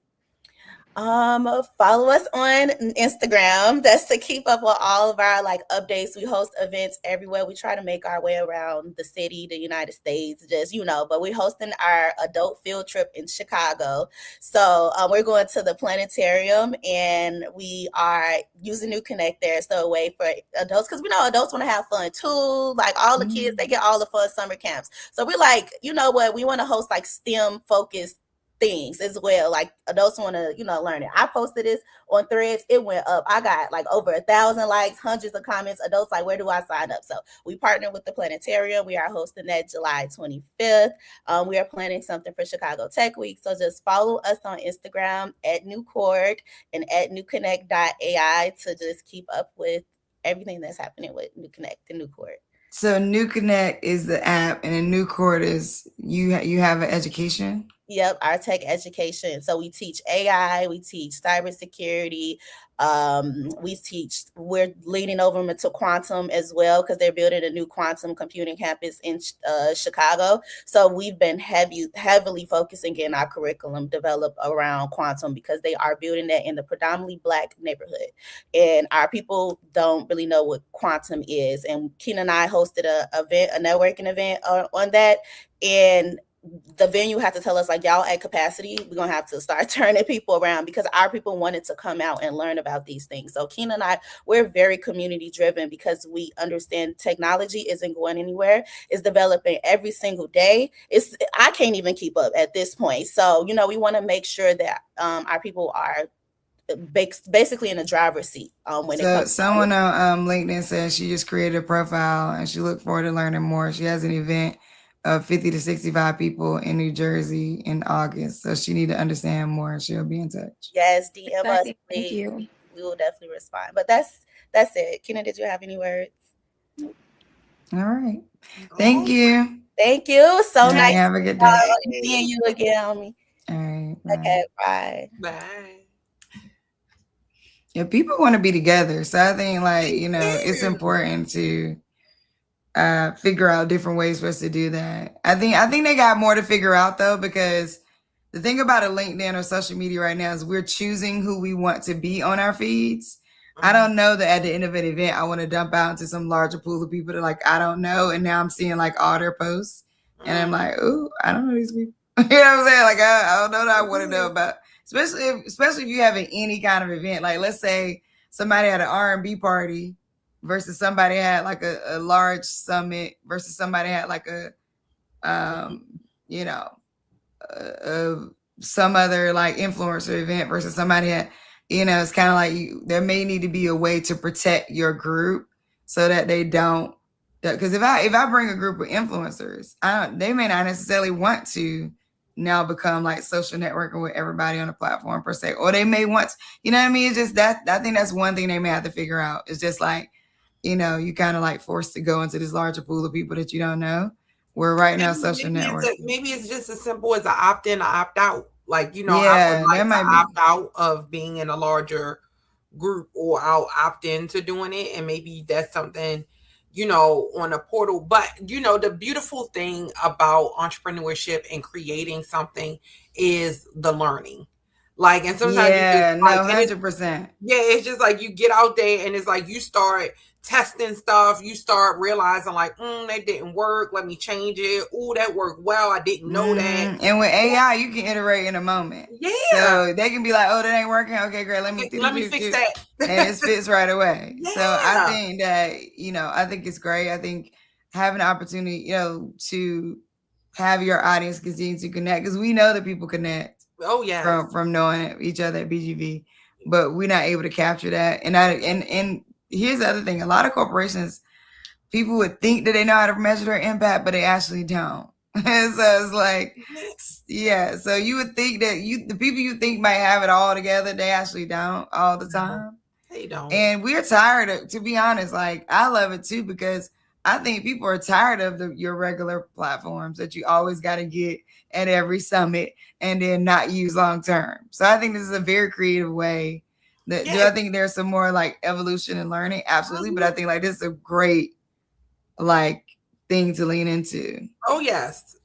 Follow us on Instagram. That's to keep up with all of our like updates. We host events everywhere. We try to make our way around the city, the United States, but we're hosting our adult field trip in Chicago. So we're going to the planetarium, and we are using New Connect there. So a way for adults, because we know adults want to have fun too. Like all the kids, they get all the fun summer camps. So we're like, you know what? We want to host like STEM focused things as well. Like adults want to learn it. I posted this on Threads, it went up. I got like over 1,000 likes, hundreds of comments. Adults like, where do I sign up? So we partnered with the planetarium. We are hosting that July 25th. We are planning something for Chicago Tech Week. So just follow us on Instagram at New Cord and at newconnect.ai to just keep up with everything that's happening with New Connect and New Cord. So New Connect is the app, and then New Cord is you have an education. Yep, our tech education. So we teach AI, we teach cybersecurity, we're leaning over into quantum as well, because they're building a new quantum computing campus in Chicago. So we've been heavily focusing in our curriculum developed around quantum, because they are building that in the predominantly Black neighborhood. And our people don't really know what quantum is. And Kina and I hosted a networking event on that. And the venue had to tell us, like, y'all at capacity, we're gonna have to start turning people around, because our people wanted to come out and learn about these things. So Kina and I, we're very community driven, because we understand technology isn't going anywhere. It's developing every single day. I can't even keep up at this point. So we want to make sure that our people are basically in the driver's seat when it comes. Someone on LinkedIn says she just created a profile and she looked forward to learning more. She has an event of 50 to 65 people in New Jersey in August. So she need to understand more. She'll be in touch. Yes, DM us, please. Thank you. We will definitely respond. But that's it. Kina, did you have any words? All right. Thank you. Thank you. So nice. Have a good day. Seeing you again, homie. All right. Bye. Okay, bye. Bye. Yeah, people want to be together. So I think it's important to figure out different ways for us to do that. I think they got more to figure out though, because the thing about a LinkedIn or social media right now is we're choosing who we want to be on our feeds. I don't know that at the end of an event, I want to dump out into some larger pool of people that like, I don't know. And now I'm seeing like all their posts and I'm like, ooh, I don't know these people. You know what I'm saying? Like, I don't know that I want to know about, especially if you have any kind of event. Like, let's say somebody had an R&B party versus somebody had like a large summit versus somebody had like you know, some other like influencer event versus somebody had, you know, it's kind of like there may need to be a way to protect your group so that they don't, because if I bring a group of influencers, they may not necessarily want to now become like social networking with everybody on the platform per se, or they may want to, you know what I mean? It's just that, I think that's one thing they may have to figure out. It's just like, you know, you kind of like forced to go into this larger pool of people that you don't know. We're right now social networking. Maybe it's just as simple as an opt-in or opt-out. Like, you know, yeah, I would like to opt out of being in a larger group, or I'll opt into doing it. And maybe that's something, you know, on a portal. But, you know, the beautiful thing about entrepreneurship and creating something is the learning. Like, and sometimes yeah, no, 100%. Yeah, it's just like you get out there and it's like you start testing stuff, you start realizing like, that didn't work, let me change it. Oh, that worked well, I didn't know that. And with AI, you can iterate in a moment. Yeah. So they can be like, oh, that ain't working. Okay, great. Let me fix that. And it fits right away. Yeah. So I think that, you know, I think it's great. I think having an opportunity, you know, to have your audience continue to connect, because we know that people connect. Oh yeah. From knowing each other at BGV, but we're not able to capture that. And here's the other thing: a lot of corporations, people would think that they know how to measure their impact, but they actually don't. So it's like, yeah. So you would think that the people you think might have it all together, they actually don't all the time. They don't. And we're tired of, to be honest, like I love it too, because I think people are tired of your regular platforms that you always got to get at every summit and then not use long term. So I think this is a very creative way. Do I think there's some more like evolution and learning? Absolutely. But I think like this is a great like thing to lean into. Oh yes.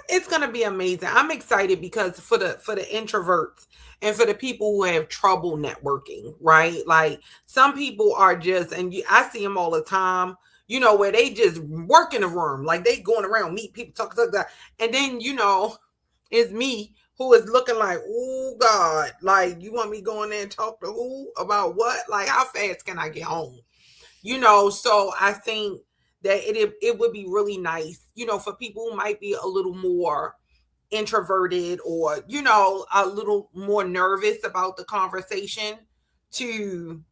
It's gonna be amazing. I'm excited because for the introverts and for the people who have trouble networking, right? Like some people are just, and I see them all the time, you know, where they just work in a room, like they going around, meet people, talk, and then, you know, it's me who is looking like, oh God, like you want me going there and talk to who about what? Like how fast can I get home? You know, so I think that it would be really nice, you know, for people who might be a little more introverted or, you know, a little more nervous about the conversation to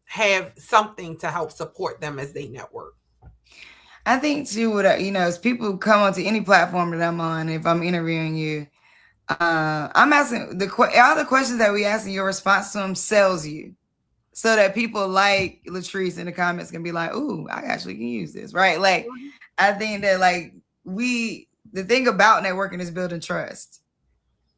have something to help support them as they network. I think too, what you know, as people come onto any platform that I'm on, if I'm interviewing you, I'm asking all the questions that we ask, and your response to them sells you, so that people like Latrice in the comments can be like, "Ooh, I actually can use this," right? Like, I think that like the thing about networking is building trust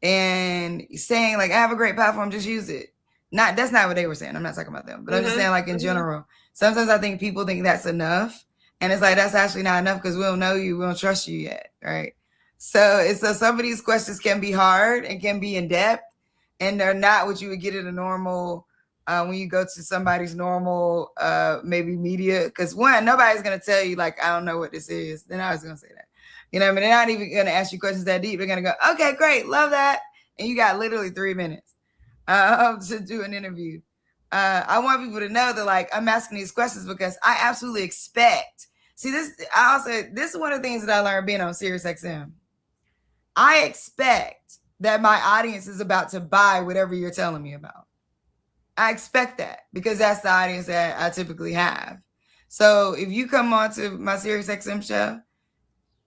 and saying like, "I have a great platform, just use it." That's not what they were saying. I'm not talking about them, but I'm just saying like in general. Sometimes I think people think that's enough, and it's like that's actually not enough because we don't know you, we don't trust you yet, right? So some of these questions can be hard and can be in depth, and they're not what you would get in a normal when you go to somebody's normal maybe media. Because one, nobody's gonna tell you like, I don't know what this is. They're not gonna say that. You know what I mean? They're not even gonna ask you questions that deep. They're gonna go, okay, great, love that. And you got literally 3 minutes to do an interview. I want people to know that like I'm asking these questions because I absolutely expect. See, this is one of the things that I learned being on SiriusXM. I expect that my audience is about to buy whatever you're telling me about. I expect that because that's the audience that I typically have. So if you come on to my SiriusXM show,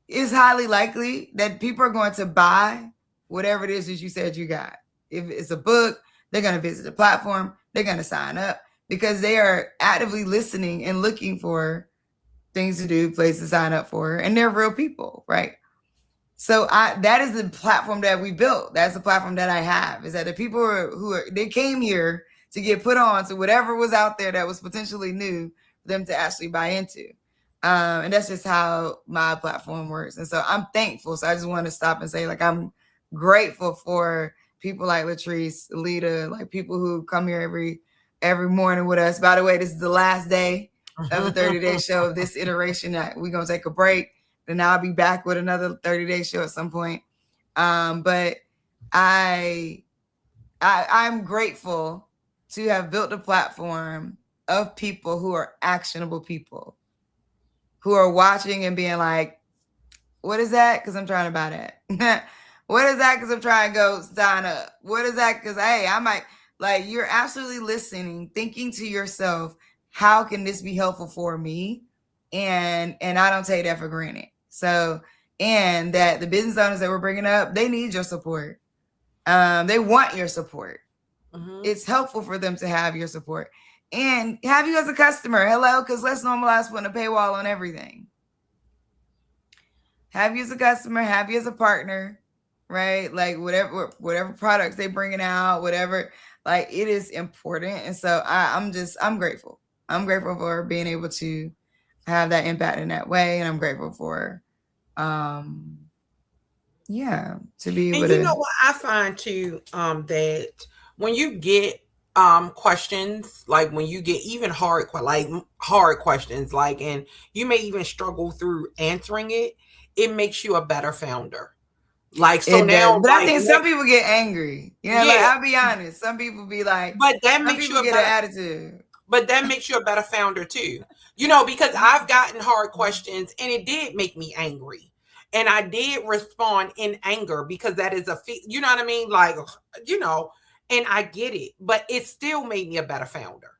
it's highly likely that people are going to buy whatever it is that you said you got. If it's a book, they're going to visit the platform. They're going to sign up because they are actively listening and looking for things to do, places to sign up for, and they're real people, right? So that is the platform that we built. That's the platform that I have, is that the people they came here to get put on to whatever was out there that was potentially new for them to actually buy into. And that's just how my platform works. And so I'm thankful. So I just want to stop and say, like, I'm grateful for people like Latrice, Lita, like people who come here every every morning with us. By the way, this is the last day of the 30-day show of this iteration. We're going to take a break. Then I'll be back with another 30-day show at some point. But I'm grateful to have built a platform of people who are actionable people, who are watching and being like, what is that? Because I'm trying to buy that. What is that? Because I'm trying to go sign up. What is that? Because, hey, I might, like, you're absolutely listening, thinking to yourself, how can this be helpful for me? And I don't take that for granted. So, and that the business owners that we're bringing up, they need your support. They want your support. Mm-hmm. It's helpful for them to have your support and have you as a customer. Hello, because let's normalize putting a paywall on everything. Have you as a customer, have you as a partner, right? Like whatever products they bringing out, whatever, like it is important. And so I'm grateful. I'm grateful for being able to have that impact in that way. And I'm grateful for, to be able and to. You know what I find too, that when you get questions, like when you get even hard questions, like, and you may even struggle through answering it, it makes you a better founder. Like, so now, but I think some people get angry. You know, like I'll be honest. Some people be like, but that makes you get an attitude. But that makes you a better founder too. You know, because I've gotten hard questions and it did make me angry. And I did respond in anger because that is you know what I mean? Like, you know, and I get it, but it still made me a better founder,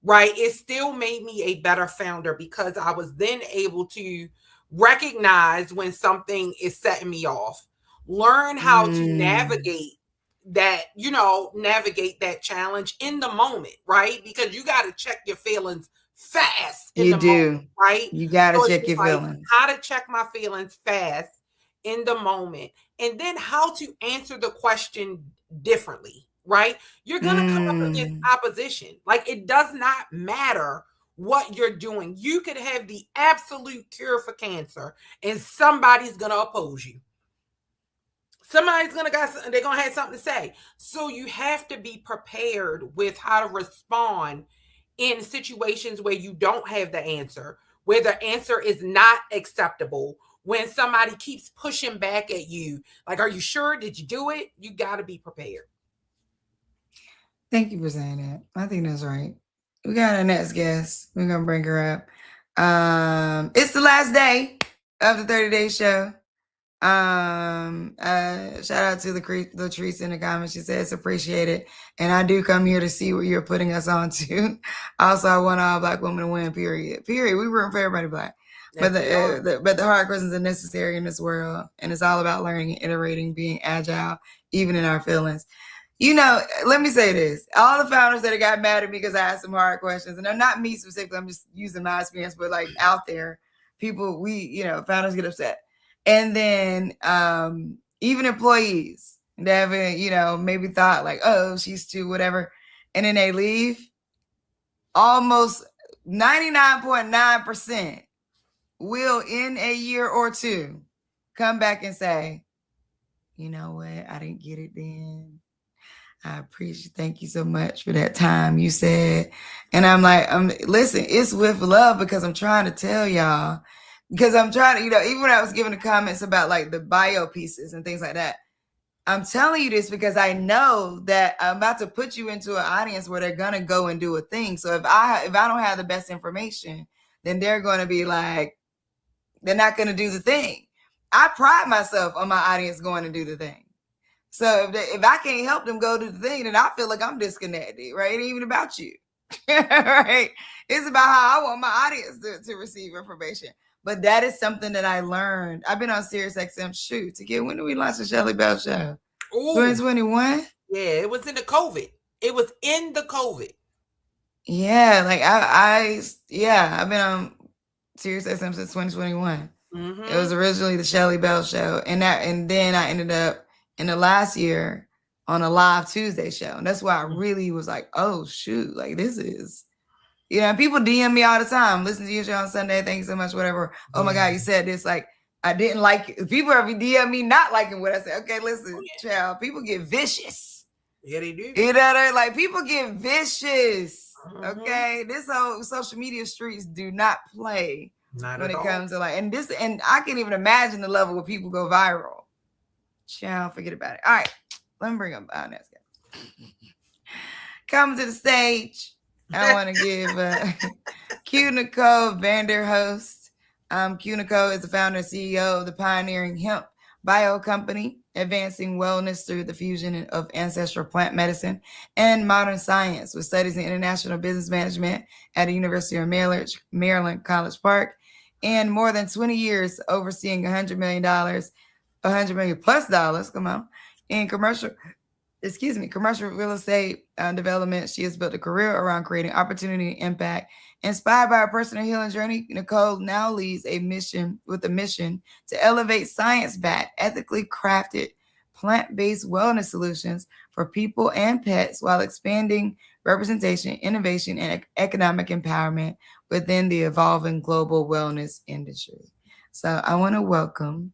right? It still made me a better founder because I was then able to recognize when something is setting me off, learn how to navigate that, you know, navigate that challenge in the moment, right? Because you got to check your feelings fast in the moment, right? You got to check your feelings. How to check my feelings fast in the moment, and then how to answer the question differently, right? You're going to come up against opposition. Like, it does not matter what you're doing. You could have the absolute cure for cancer and somebody's going to oppose you. Somebody's they're going to have something to say. So you have to be prepared with how to respond in situations where you don't have the answer, where the answer is not acceptable, when somebody keeps pushing back at you. Like, are you sure? Did you do it? You got to be prepared. Thank you for saying that. I think that's right. We got our next guest. We're going to bring her up. It's the last day of the 30-day show. Shout out to Latrice in the comments. She says appreciated, and I do come here to see what you're putting us on to. Also, I want all Black women to win. Period. We root for everybody Black, but the hard questions are necessary in this world, and it's all about learning, iterating, being agile, even in our feelings. You know, let me say this: all the founders that got mad at me because I asked some hard questions, and they're not me specifically. I'm just using my experience, but like out there, people, founders get upset. And then even employees that have, maybe thought like, oh, she's too whatever. And then they leave. Almost 99.9% will in a year or two come back and say, you know what? I didn't get it then. I appreciate, thank you so much for that time you said. And I'm like, listen, it's with love because I'm trying to tell y'all. Because I'm trying to, even when I was giving the comments about like the bio pieces and things like that, I'm telling you this because I know that I'm about to put you into an audience where they're going to go and do a thing. So if I don't have the best information, then they're going to be like, they're not going to do the thing. I pride myself on my audience going to do the thing. So if I can't help them go do the thing, then I feel like I'm disconnected, right? It ain't even about you, right? It's about how I want my audience to receive information. But that is something that I learned. I've been on SiriusXM. When did we launch the Shelly Bell Show? 2021? Yeah, it was in the COVID. It was in the COVID. Yeah, like I've been on SiriusXM since 2021. Mm-hmm. It was originally the Shelly Bell Show, and then I ended up in the last year on a live Tuesday show, and that's why I really was like, oh shoot, like this is. People DM me all the time. Listen to your show on Sunday. Thank you so much. Whatever. Oh my God, you said this. Like, I didn't like it. People are DM me not liking what I said. Okay, listen, child. People get vicious. Yeah, they do. You know, they're like people get vicious. Mhm. Okay, this whole social media streets do not play Not when at it all. comes to like, and I can't even imagine the level where people go viral. Child, forget about it. All right, let me bring up our next guy. Coming to the stage, I want to give Q Nicole Vanderhost. Q Nicole is the founder and CEO of the pioneering hemp bio company, advancing wellness through the fusion of ancestral plant medicine and modern science, with studies in international business management at the University of Maryland College Park, and more than 20 years overseeing $100 million, $100 million plus dollars, come on, in commercial real estate development. She has built a career around creating opportunity and impact. Inspired by her personal healing journey, Nicole now leads a mission to elevate science-backed, ethically crafted, plant-based wellness solutions for people and pets while expanding representation, innovation, and economic empowerment within the evolving global wellness industry. So I want to welcome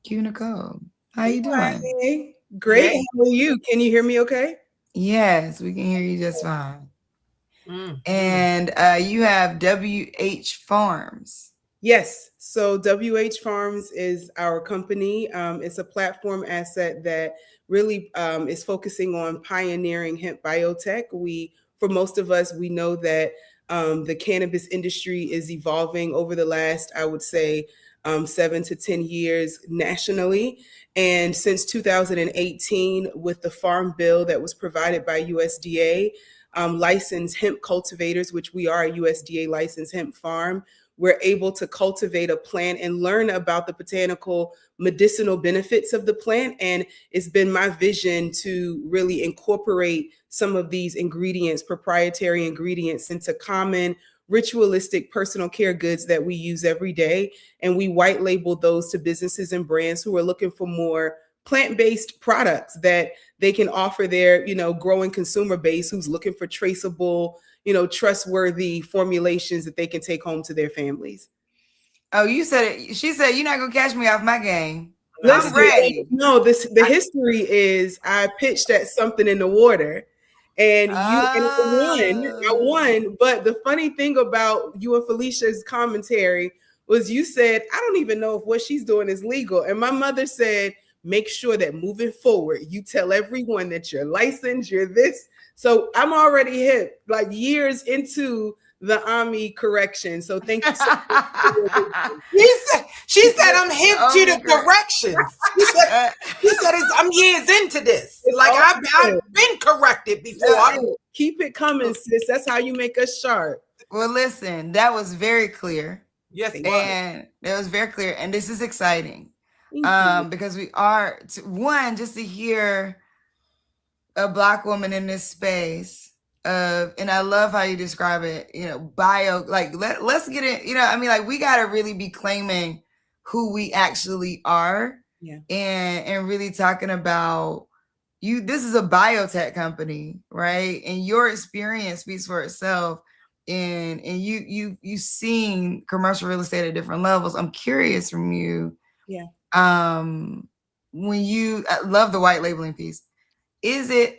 Q Nicole. How you doing? Hi. Great. Yay. How are you? Can you hear me okay? Yes, we can hear you just fine. Mm. And you have WH Farms. Yes. So WH Farms is our company. It's a platform asset that really is focusing on pioneering hemp biotech. For most of us, we know that the cannabis industry is evolving over the last, I would say, 7 to 10 years nationally. And since 2018, with the farm bill that was provided by USDA, licensed hemp cultivators, which we are a USDA licensed hemp farm, we're able to cultivate a plant and learn about the botanical medicinal benefits of the plant. And it's been my vision to really incorporate some of these ingredients, proprietary ingredients, into common ritualistic personal care goods that we use every day. And we white label those to businesses and brands who are looking for more plant-based products that they can offer their, growing consumer base who's looking for traceable, trustworthy formulations that they can take home to their families. Oh, you said it. She said, "You're not gonna catch me off my game." Listen, I'm ready. no, the history is I pitched at something in the water. And I won. But the funny thing about you and Felicia's commentary was you said, I don't even know if what she's doing is legal. And my mother said, make sure that moving forward, you tell everyone that you're licensed, you're this. So I'm already hip, like years into the Ami correction. So thank you so much. She said I'm hip to the corrections. She said I'm years into this. Like I've been corrected before. Keep it coming, sis. That's how you make us sharp. Well, listen, that was very clear. Yes, it and it was very clear. And this is exciting because we are just to hear a Black woman in this space. And I love how you describe it, bio, like let's get it, like we got to really be claiming who we actually are. Yeah. And really talking about this is a biotech company, right? And your experience speaks for itself. And you've seen commercial real estate at different levels. I'm curious from you. Yeah. When I love the white labeling piece, is it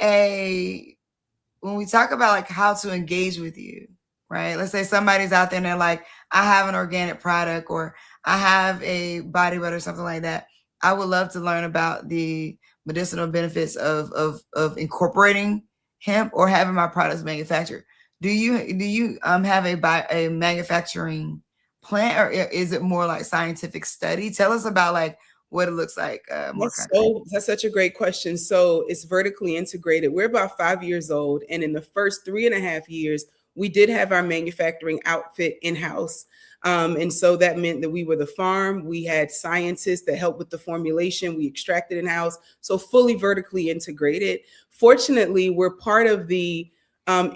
when we talk about like how to engage with you, right? Let's say somebody's out there and they're like, I have an organic product or I have a body butter or something like that. I would love to learn about the medicinal benefits of incorporating hemp or having my products manufactured. Do you have a manufacturing plant, or is it more like scientific study? Tell us about like what it looks like. That's such a great question. So it's vertically integrated. We're about 5 years old. And in the first 3.5 years, we did have our manufacturing outfit in-house. And so that meant that we were the farm. We had scientists that helped with the formulation. We extracted in-house. So fully vertically integrated. Fortunately, we're part of the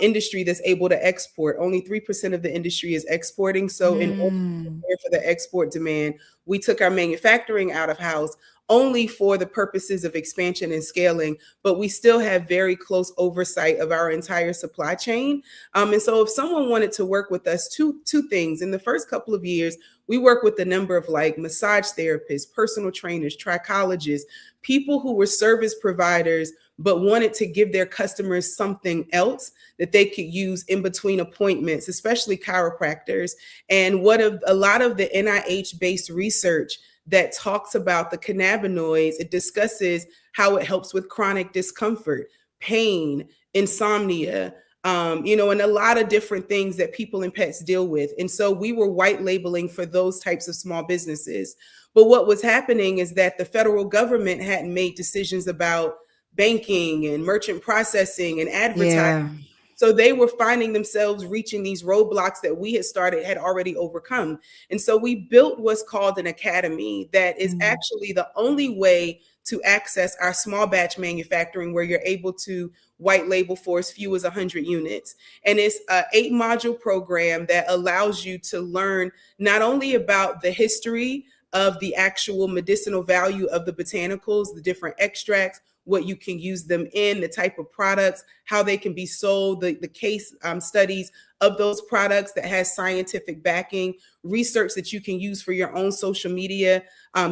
industry that's able to export. Only 3% of the industry is exporting. So in order to prepare for the export demand, we took our manufacturing out of house only for the purposes of expansion and scaling, but we still have very close oversight of our entire supply chain. And so if someone wanted to work with us, two things. In the first couple of years, we work with a number of like massage therapists, personal trainers, trichologists, people who were service providers but wanted to give their customers something else that they could use in between appointments, especially chiropractors. And a lot of the NIH-based research that talks about the cannabinoids, it discusses how it helps with chronic discomfort, pain, insomnia, and a lot of different things that people and pets deal with. And so we were white labeling for those types of small businesses. But what was happening is that the federal government hadn't made decisions about banking and merchant processing and advertising. Yeah. So they were finding themselves reaching these roadblocks that we had already overcome. And so we built what's called an academy that is actually the only way to access our small batch manufacturing, where you're able to white label for as few as 100 units. And it's an 8-module program that allows you to learn not only about the history of the actual medicinal value of the botanicals, the different extracts, what you can use them in, the type of products, how they can be sold, the case studies of those products that has scientific backing, research that you can use for your own social media,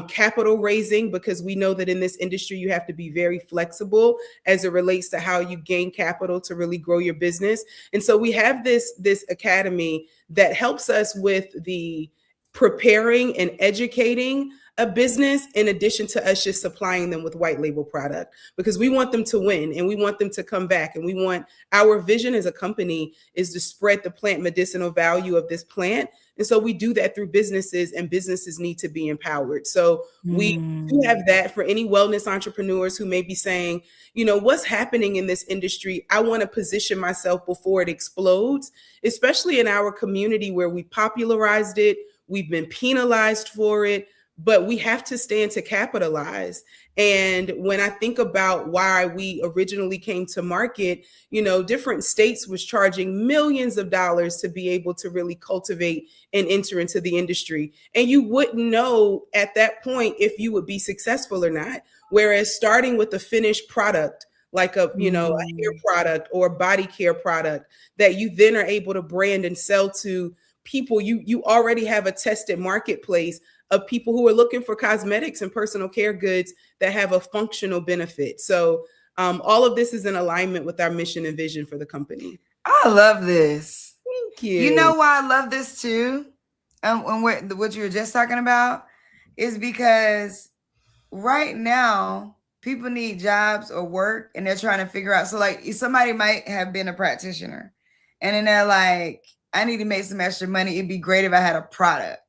capital raising, because we know that in this industry, you have to be very flexible as it relates to how you gain capital to really grow your business. And so we have this academy that helps us with the preparing and educating a business, in addition to us just supplying them with white label product, because we want them to win and we want them to come back. And we want, our vision as a company is to spread the plant medicinal value of this plant. And so we do that through businesses, and businesses need to be empowered. So we do have that for any wellness entrepreneurs who may be saying, what's happening in this industry? I want to position myself before it explodes, especially in our community where we popularized it. We've been penalized for it, but we have to stand to capitalize. And when I think about why we originally came to market, different states was charging millions of dollars to be able to really cultivate and enter into the industry. And you wouldn't know at that point if you would be successful or not. Whereas starting with a finished product, like a hair product or body care product that you then are able to brand and sell to people, you already have a tested marketplace of people who are looking for cosmetics and personal care goods that have a functional benefit. So all of this is in alignment with our mission and vision for the company. I love this. Thank you. You know why I love this too? And what you were just talking about is because right now people need jobs or work, and they're trying to figure out. So like somebody might have been a practitioner, and then they're like, I need to make some extra money. It'd be great if I had a product.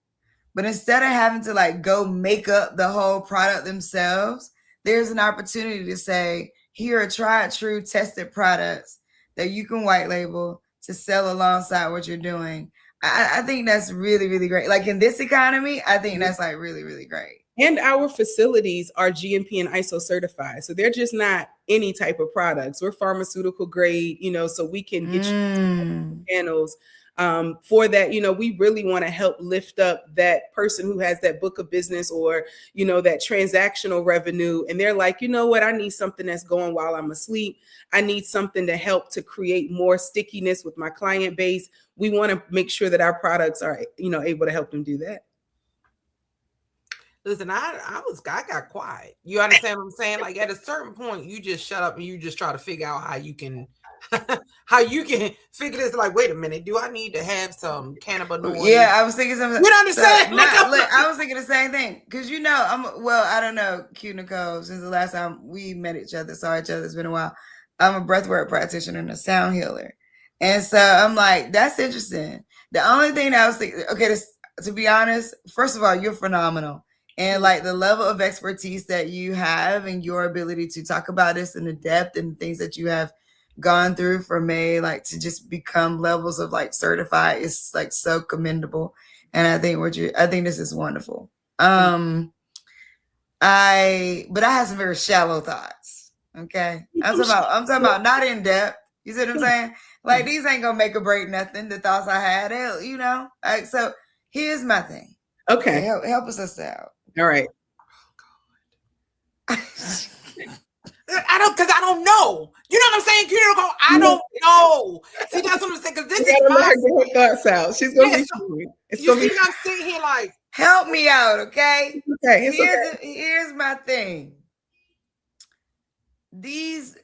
But instead of having to like go make up the whole product themselves, there's an opportunity to say, here are tried, true, tested products that you can white label to sell alongside what you're doing. I think that's really, really great. Like in this economy, I think that's like really, really great. And our facilities are GMP and ISO certified. So they're just not any type of products. We're pharmaceutical grade, so we can get you panels. For that, we really want to help lift up that person who has that book of business or, that transactional revenue. And they're like, you know what, I need something that's going while I'm asleep. I need something to help to create more stickiness with my client base. We want to make sure that our products are, able to help them do that. Listen, I got quiet. You understand what I'm saying? Like at a certain point, you just shut up and you just try to figure out how you can figure this. Like, wait a minute, do I need to have some cannabinoids? Yeah, I was thinking something. You don't understand? So, I was thinking the same thing because I don't know, Q Nicole, since the last time we met each other, saw each other, it's been a while. I'm a breathwork practitioner and a sound healer, and so I'm like, that's interesting. The only thing that I was thinking, okay, to be honest, first of all, you're phenomenal. And like the level of expertise that you have and your ability to talk about this in the depth and things that you have gone through for me, like to just become levels of like certified is like so commendable. And I think this is wonderful. But I have some very shallow thoughts. Okay. I'm talking about not in depth. You see what I'm saying? Like these ain't gonna make or break nothing. The thoughts I had, like, so here's my thing. Okay. Help us out. All right. I don't know. You know what I'm saying? I don't know. See, that's what I'm saying. Because this is let her get her thoughts out. She's gonna be. I'm sitting here like, help me out, okay? Okay. Here's my thing. These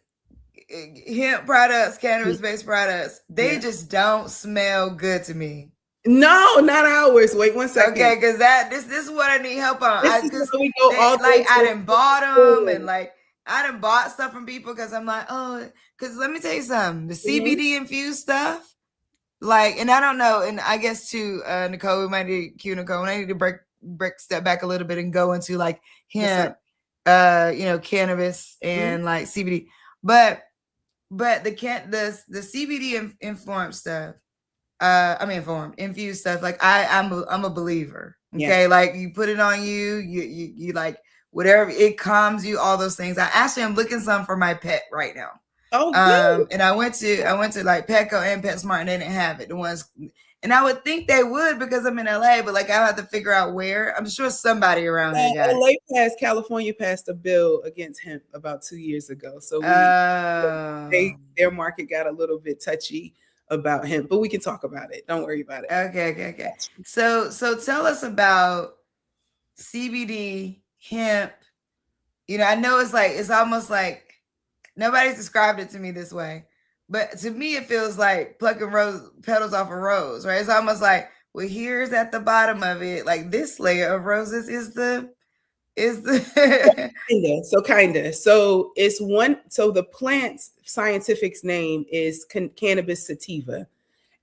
hemp products, cannabis-based products, they Yeah. just don't smell good to me. No, not ours. Wait 1 second. Okay, because this is what I need help on. This is Because where we go all the way I to- done bought them and like I done bought stuff from people because I'm like, oh, because let me tell you something, the CBD infused stuff, like, and I don't know, and I guess to Nicole, we might need Nicole, I need to step back a little bit and go into like hemp, cannabis and like CBD, but the CBD informed stuff. Infused stuff. Like I'm a believer. Okay, like you put it on you like whatever, it calms you. All those things. I actually am looking some for my pet right now. Oh, good. And I went to like Petco and PetSmart, and they didn't have it. The ones, and I would think they would because I'm in LA, but like I have to figure out where. I'm sure somebody around here got it. California passed a bill against hemp about 2 years ago, so their market got a little bit touchy about hemp, but we can talk about it. Don't worry about it. Okay. So tell us about CBD, hemp. I know it's almost like nobody's described it to me this way, but to me it feels like plucking rose petals off a rose, right? It's almost like, well, here's at the bottom of it, like this layer of roses is the kinda. So it's one. So the plant's scientific name is cannabis sativa.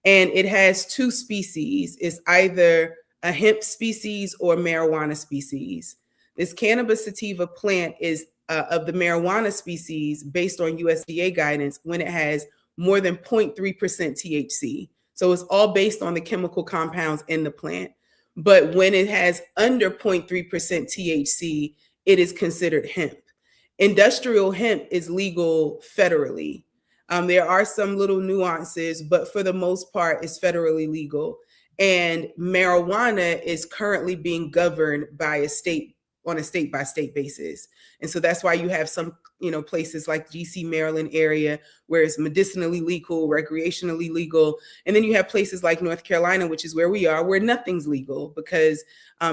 And it has two species. It's either a hemp species or marijuana species. This cannabis sativa plant is of the marijuana species based on USDA guidance when it has more than 0.3% THC. So it's all based on the chemical compounds in the plant. But when it has under 0.3% THC, it is considered hemp. Industrial hemp is legal federally. There are some little nuances, but for the most part, it's federally legal. And marijuana is currently being governed by a state on a state by state basis. And so that's why you have some, places like DC, Maryland area where it's medicinally legal, recreationally legal. And then you have places like North Carolina, which is where we are, where nothing's legal because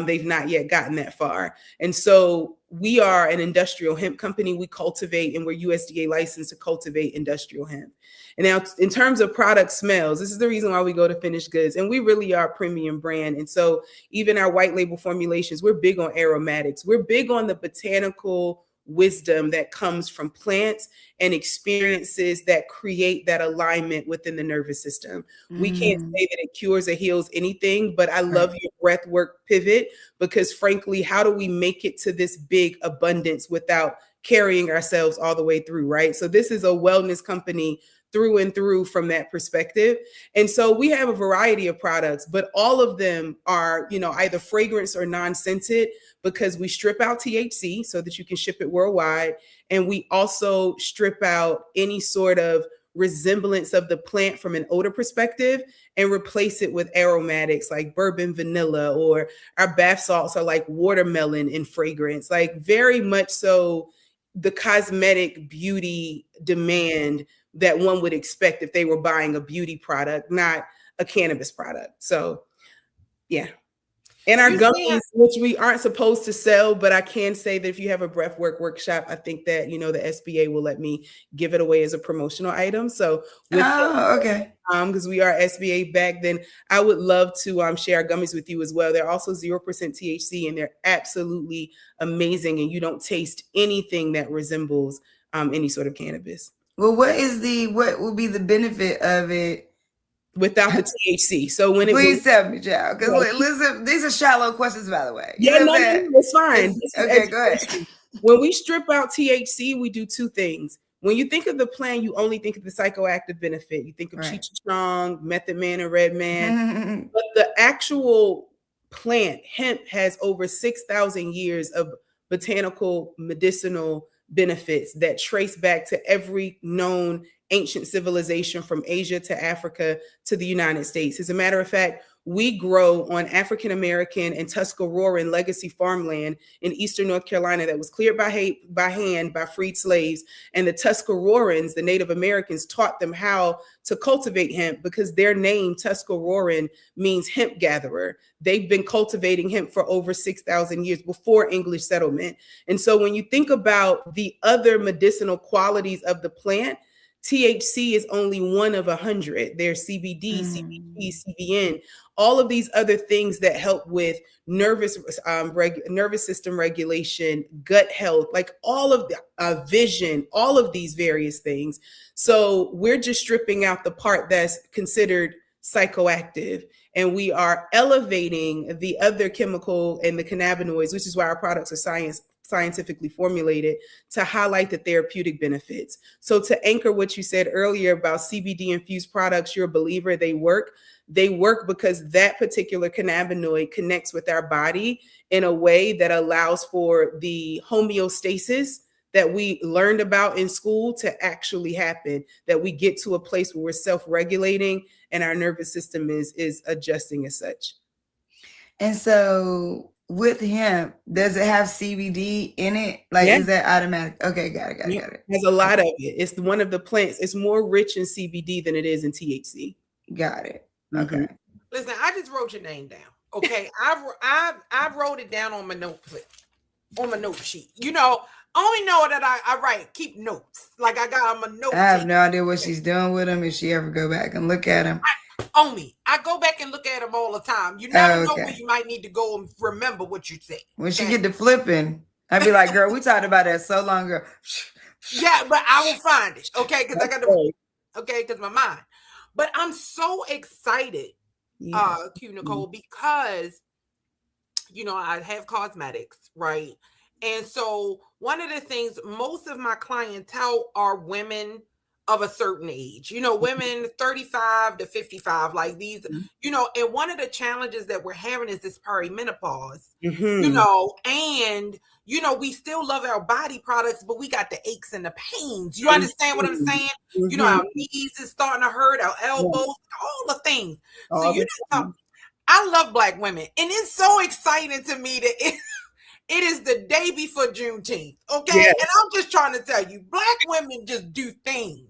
they've not yet gotten that far. And so we are an industrial hemp company. We cultivate and we're USDA licensed to cultivate industrial hemp. And now in terms of product smells, this is the reason why we go to finished goods. And we really are a premium brand. And so even our white label formulations, we're big on aromatics. We're big on the botanical wisdom that comes from plants and experiences that create that alignment within the nervous system. We can't say that it cures or heals anything, but I love your breath work pivot because frankly, how do we make it to this big abundance without carrying ourselves all the way through, right? So this is a wellness company through and through from that perspective. And so we have a variety of products, but all of them are, either fragrance or non-scented because we strip out THC so that you can ship it worldwide. And we also strip out any sort of resemblance of the plant from an odor perspective and replace it with aromatics like bourbon, vanilla, or our bath salts are like watermelon in fragrance, like very much so the cosmetic beauty demand that one would expect if they were buying a beauty product, not a cannabis product. So, yeah. And our gummies, which we aren't supposed to sell, but I can say that if you have a breath work workshop, I think that, the SBA will let me give it away as a promotional item. So, okay. Because we are SBA back, then I would love to share our gummies with you as well. They're also 0% THC and they're absolutely amazing. And you don't taste anything that resembles any sort of cannabis. Well, what will be the benefit of it without the THC? So when please tell me, child, because listen, these are shallow questions, by the way. It's fine. Okay, go ahead. When we strip out THC, we do two things. When you think of the plant, you only think of the psychoactive benefit. You think of Cheech and Chong, Method Man, and Red Man. But the actual plant, hemp, has over 6,000 years of botanical medicinal benefits that trace back to every known ancient civilization from Asia to Africa to the United States. As a matter of fact, we grow on African-American and Tuscaroran legacy farmland in eastern North Carolina that was cleared by hand by freed slaves. And the Tuscarorans, the Native Americans, taught them how to cultivate hemp because their name, Tuscaroran, means hemp gatherer. They've been cultivating hemp for over 6,000 years before English settlement. And so when you think about the other medicinal qualities of the plant, THC is only one of 100. There's CBD, Mm. CBG, CBN, all of these other things that help with nervous system regulation, gut health, like all of the vision, all of these various things. So we're just stripping out the part that's considered psychoactive, and we are elevating the other chemical and the cannabinoids, which is why our products are scientifically formulated to highlight the therapeutic benefits. So to anchor what you said earlier about CBD infused products, you're a believer, they work. They work because that particular cannabinoid connects with our body in a way that allows for the homeostasis that we learned about in school to actually happen, that we get to a place where we're self-regulating and our nervous system is adjusting as such. And so with hemp, does it have CBD in it? Like, Yeah. is that automatic? Okay, got it. It has a lot of it. It's one of the plants. It's more rich in CBD than it is in THC. Got it. Mm-hmm. Okay. Listen, I just wrote your name down. Okay, I wrote it down on my note sheet. You know, I only know that I keep notes. Like I got on my note. I have no idea what she's doing with them. If she ever go back and look at them, I go back and look at them all the time. You never know where you might need to go and remember what you said. When she get to flipping, I'd be like, "Girl, we talked about that so long ago." Yeah, but I will find it. Okay, because I got to. Okay, because my mind. But I'm so excited, Q Nicole, because I have cosmetics, right? And so one of the things, most of my clientele are women of a certain age, women 35 to 55, like these, and one of the challenges that we're having is this perimenopause, and, we still love our body products, but we got the aches and the pains. You understand what I'm saying? Our knees is starting to hurt, our elbows, all the things. I love Black women, and it's so exciting to me that it is the day before Juneteenth, okay? Yes. And I'm just trying to tell you, Black women just do things,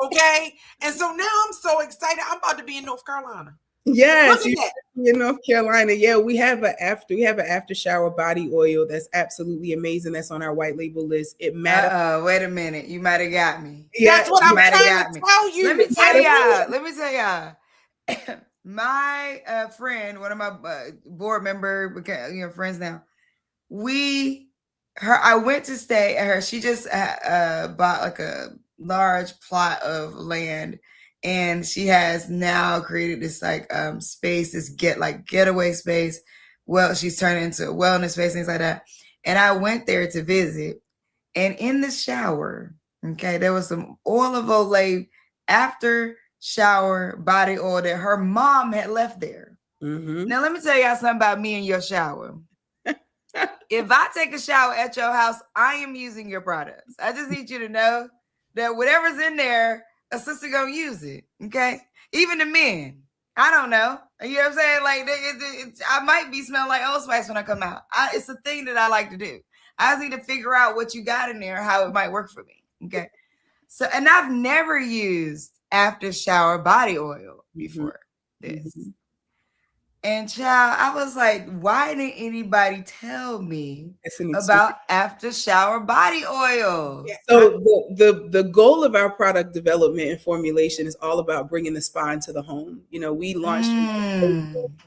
okay? And so now I'm so excited. I'm about to be in North Carolina. Yes, in North Carolina. Yeah, we have an after shower body oil that's absolutely amazing. That's on our white label list. It matters. Wait a minute, you might have got me. Yeah, that's what I'm trying to tell you. Let me tell y'all. My friend, one of my board member, friends now. I went to stay at her. She just bought like a large plot of land, and she has now created this like space, this getaway space. Well, she's turned into a wellness space, things like that. And I went there to visit, and in the shower, okay, there was some Olive Olay after shower body oil that her mom had left there. Mm-hmm. Now let me tell y'all something about me and your shower. If I take a shower at your house, I am using your products. I just need you to know that whatever's in there, a sister gonna use it. Okay, even the men. I don't know. You know what I'm saying? Like I might be smelling like Old Spice when I come out. It's a thing that I like to do. I just need to figure out what you got in there, how it might work for me. Okay. So, and I've never used after shower body oil before this. Mm-hmm. And child, I was like, why didn't anybody tell me about after shower body oil? So the goal of our product development and formulation is all about bringing the spa into the home. We launched,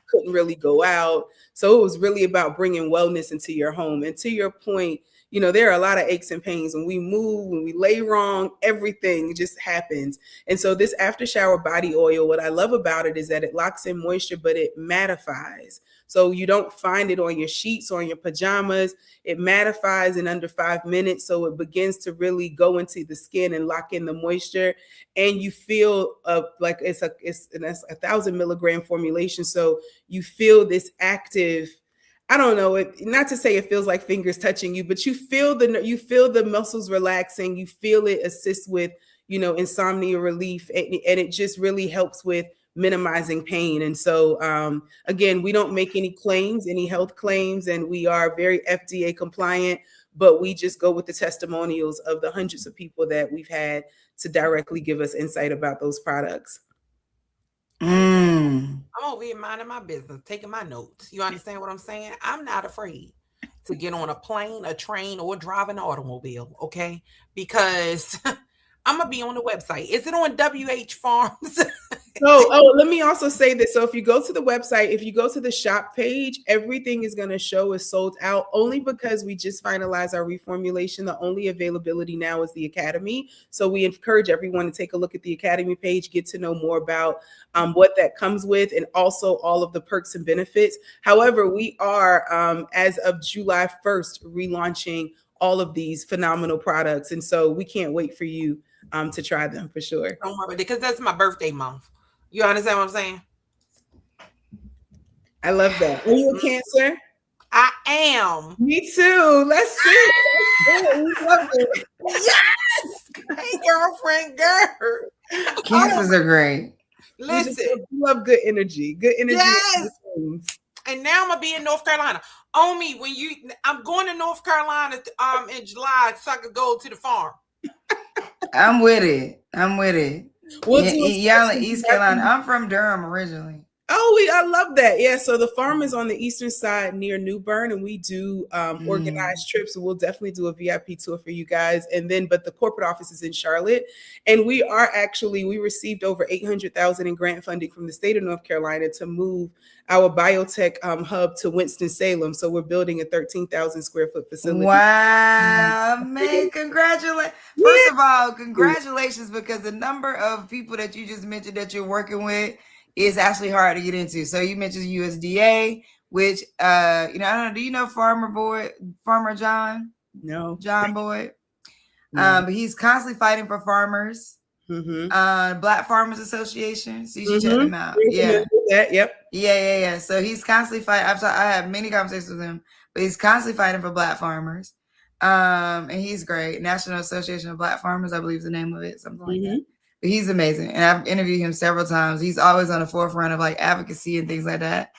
couldn't really go out. So it was really about bringing wellness into your home. And to your point, there are a lot of aches and pains when we move, when we lay wrong, everything just happens. And so this after shower body oil, what I love about it is that it locks in moisture, but it mattifies. So you don't find it on your sheets or on your pajamas. It mattifies in under 5 minutes. So it begins to really go into the skin and lock in the moisture. And you feel like it's a 1,000 milligram formulation. So you feel this active, I don't know, not to say it feels like fingers touching you, but you feel the muscles relaxing. You feel it assist with, insomnia relief, and it just really helps with minimizing pain. And so, again, we don't make any health claims, and we are very FDA compliant, but we just go with the testimonials of the hundreds of people that we've had to directly give us insight about those products. I'm over here minding my business, taking my notes. You understand what I'm saying? I'm not afraid to get on a plane, a train, or drive an automobile, okay? Because I'm gonna be on the website. Is it on WH Farms? Let me also say this. So if you go to the website, if you go to the shop page, everything is going to show is sold out, only because we just finalized our reformulation. The only availability now is the Academy. So we encourage everyone to take a look at the Academy page, get to know more about what that comes with, and also all of the perks and benefits. However, we are, as of July 1st, relaunching all of these phenomenal products. And so we can't wait for you to try them for sure. Don't worry, because that's my birthday month. You understand what I'm saying? I love that. Are you a Cancer? I am. Me too. Let's see. We love it. Yes. Hey, girlfriend, girl. Cancers are great. Listen, We love good energy. Good energy. yes. And now I'm gonna be in North Carolina. Omi, I'm going to North Carolina in July so I could go to the farm. I'm with it. We'll Y'all in East Carolina. I'm from Durham originally. I love that. Yeah, so the farm is on the eastern side near New Bern, and we do organized trips. So we'll definitely do a VIP tour for you guys. But the corporate office is in Charlotte, and we received over $800,000 in grant funding from the state of North Carolina to move our biotech hub to Winston-Salem. So we're building a 13,000 square foot facility. Wow, man, congratulations. First of all, congratulations, because the number of people that you just mentioned that you're working with is actually hard to get into. So you mentioned USDA, which I don't know, do you know Farmer John? No. John Boyd? No. But he's constantly fighting for farmers. Black Farmers Association. So you should check him out. Yeah. Yep. Yeah. So he's constantly fighting. I have many conversations with him, but he's constantly fighting for Black farmers. And he's great. National Association of Black Farmers, I believe is the name of it, something like that. But he's amazing. And I've interviewed him several times. He's always on the forefront of like advocacy and things like that,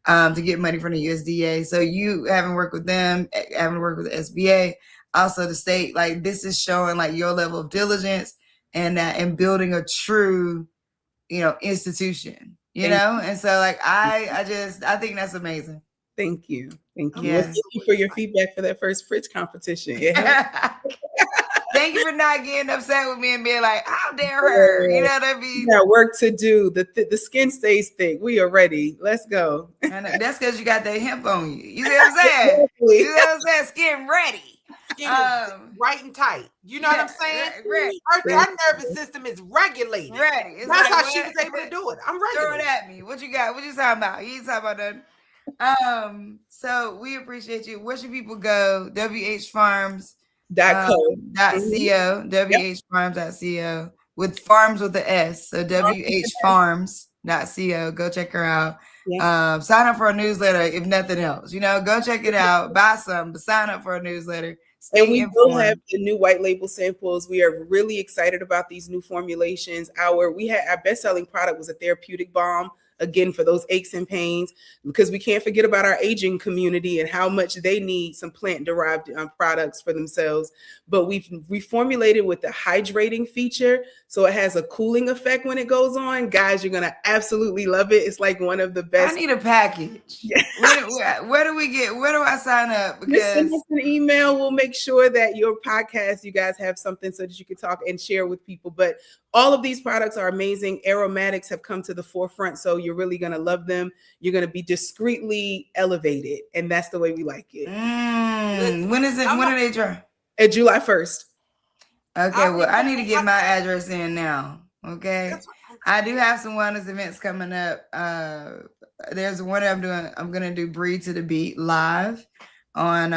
to get money from the USDA. So you having worked with them, having worked with the SBA, also the state, like this is showing like your level of diligence and building a true, institution, And so like, I think that's amazing. Thank you. Yes. Well, thank you for your feedback for that first Fritz competition. Yeah. Thank you for not getting upset with me and being like, how dare her? You know what I mean? We got work to do. The skin stays thick. We are ready. Let's go. And that's because you got that hemp on you. You see what I'm saying? Exactly. You know what I'm saying? Skin ready. Skin is right and tight. You know what I'm saying? Ready. Our nervous system is regulated. Ready. It's That's like, how she was able to do it. I'm regulated. Throw it at me. What you got? What you talking about? You ain't talking about nothing. So we appreciate you. Where should people go? WHFarms.co. WHfarms.co with farms with the S. So WHfarms.co. Go check her out. Sign up for a newsletter if nothing else. Go check it out. Buy some, but sign up for a newsletter. And we will have the new white label samples. We are really excited about these new formulations. Our best-selling product was a therapeutic balm. Again, for those aches and pains, because we can't forget about our aging community and how much they need some plant-derived products for themselves. But we've reformulated with the hydrating feature, so it has a cooling effect when it goes on. Guys, you're gonna absolutely love it. It's like one of the best. I need a package. Yeah. Where do I sign up? Because send us an email. We'll make sure that your podcast, you guys have something so that you can talk and share with people. But all of these products are amazing. Aromatics have come to the forefront, so you're really going to love them. You're going to be discreetly elevated, and that's the way we like it. When is it? When do they drop? At July 1st. Okay, well, I need to get my address in now. Okay, I do have some wellness events coming up. There's one I'm doing. I'm going to do Breathe to the Beat live on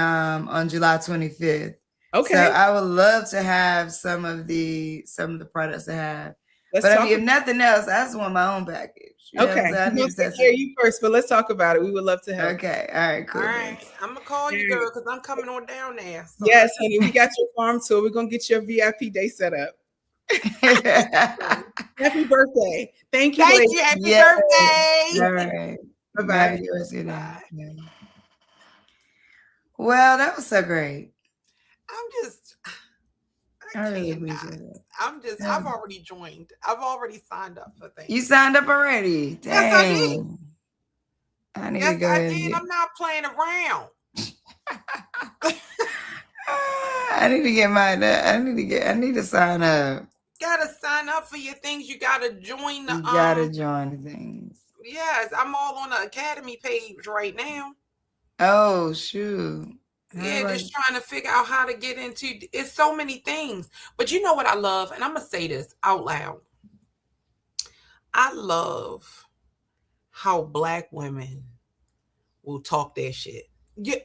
July 25th. Okay. So I would love to have some of the products to have. If nothing else, I just want my own package. Okay. I'm going to take care of you first, but let's talk about it. We would love to help. Okay. All right, cool. All right. I'm going to call you, girl, because I'm coming on down there. So. Yes, honey. We got your farm tour. We're going to get your VIP day set up. Happy birthday. Thank you. Thank you. Happy birthday. All right. Bye-bye. Bye. Well, that was so great. I really appreciate it. I've already joined. I've already signed up for things. You signed up already? Dang. Yes, I did. I need to go ahead. I'm not playing around. I need to sign up. Gotta sign up for your things. You gotta join the You gotta join the things. Yes, I'm all on the Academy page right now. Oh shoot. Yeah, just trying to figure out how to get into it's so many things. But you know what I love, and I'm gonna say this out loud. I love how Black women will talk their shit.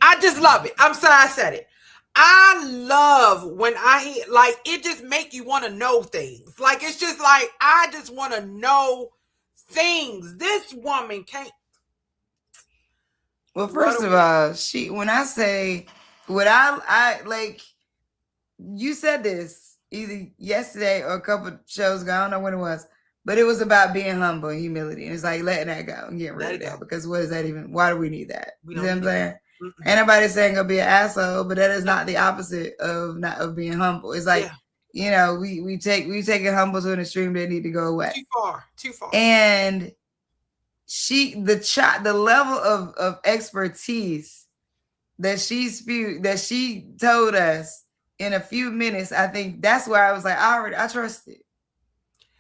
I just love it. I'm sorry I said it. I love when I hear, like, it just make you want to know things. Like, it's just like, I just want to know things. This woman can't. Well, first of all, when I say what I like, you said this either yesterday or a couple shows ago. I don't know when it was, but it was about being humble and humility. And it's like letting that go and getting rid of that, because what is that even? Why do we need that? You know what I'm saying? Ain't nobody saying go be an asshole, but that is not the opposite of being humble. It's like, you know, we take it humble to an extreme that need to go away. Too far. And the level of expertise that she told us in a few minutes, I think that's where I was like, I trust it.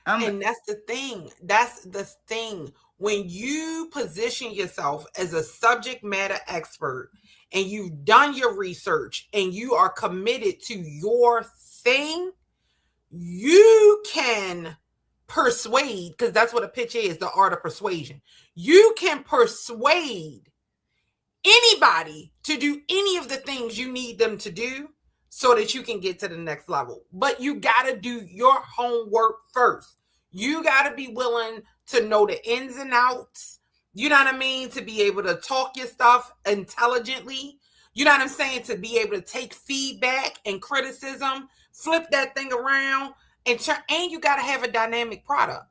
And that's the thing. That's the thing. When you position yourself as a subject matter expert and you've done your research and you are committed to your thing, you can persuade, because that's what a pitch is, the art of persuasion. You can persuade anybody to do any of the things you need them to do so that you can get to the next level. But you got to do your homework first. You got to be willing to know the ins and outs. You know what I mean? To be able to talk your stuff intelligently. You know what I'm saying? To be able to take feedback and criticism, flip that thing around, and you got to have a dynamic product.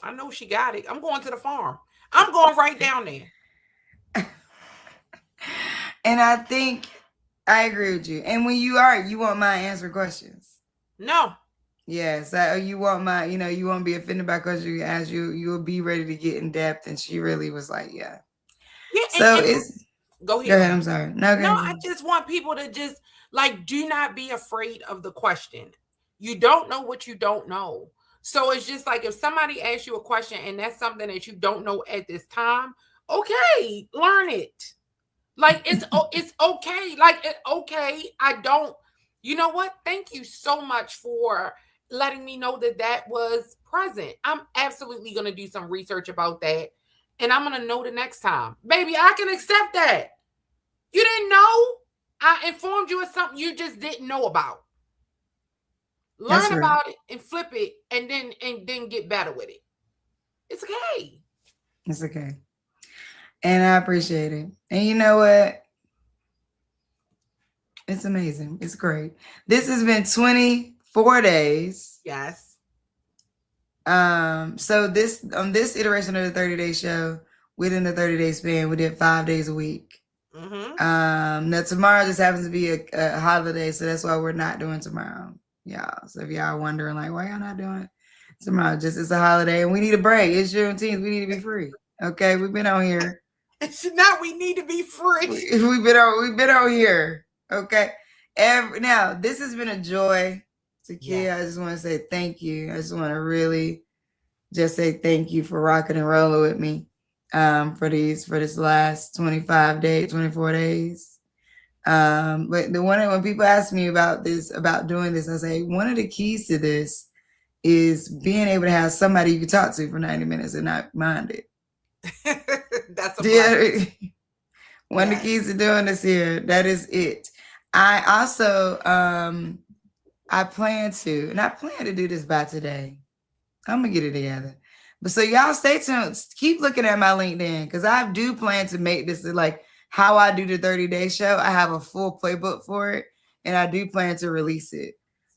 I know she got it. I'm going to the farm. I'm going right down there. And I think I agree with you. And when you want my answer questions. No. Yes, you want my, you won't be offended by questions you ask. You will be ready to get in depth. And she really was like, yeah. So go ahead. Go ahead. I'm sorry. No, I just want people to just do not be afraid of the question. You don't know what you don't know. So it's just like, if somebody asks you a question and that's something that you don't know at this time, okay, learn it. Like, it's okay. Like, okay, I don't. You know what? Thank you so much for letting me know that was present. I'm absolutely going to do some research about that. And I'm going to know the next time. Baby, I can accept that. You didn't know? I informed you of something you just didn't know about. Learn about it and flip it and then get better with it. It's okay. It's okay. And I appreciate it. And you know what? It's amazing. It's great. This has been 24 days. Yes. So on this iteration of the 30-day show, within the 30-day span, we did 5 days a week. Mm-hmm. Now tomorrow just happens to be a holiday, so that's why we're not doing tomorrow, y'all. So if y'all are wondering, like, why y'all not doing tomorrow? Just it's a holiday and we need a break. It's Juneteenth. We need to be free. Okay, we've been on here. It's not. We need to be free. We've been on here. Okay. Now this has been a joy. Takia, yeah. I just want to say thank you. I just want to really just say thank you for rocking and rolling with me for this last 24 days. But when people ask me about doing this, I say one of the keys to this is being able to have somebody you can talk to for 90 minutes and not mind it. That's one of the keys to doing this here. That is it. I also I plan to do this by today. I'm gonna get it together. But so y'all stay tuned. Keep looking at my LinkedIn, because I do plan to make this like how I do the 30-day show. I have a full playbook for it, and I do plan to release it.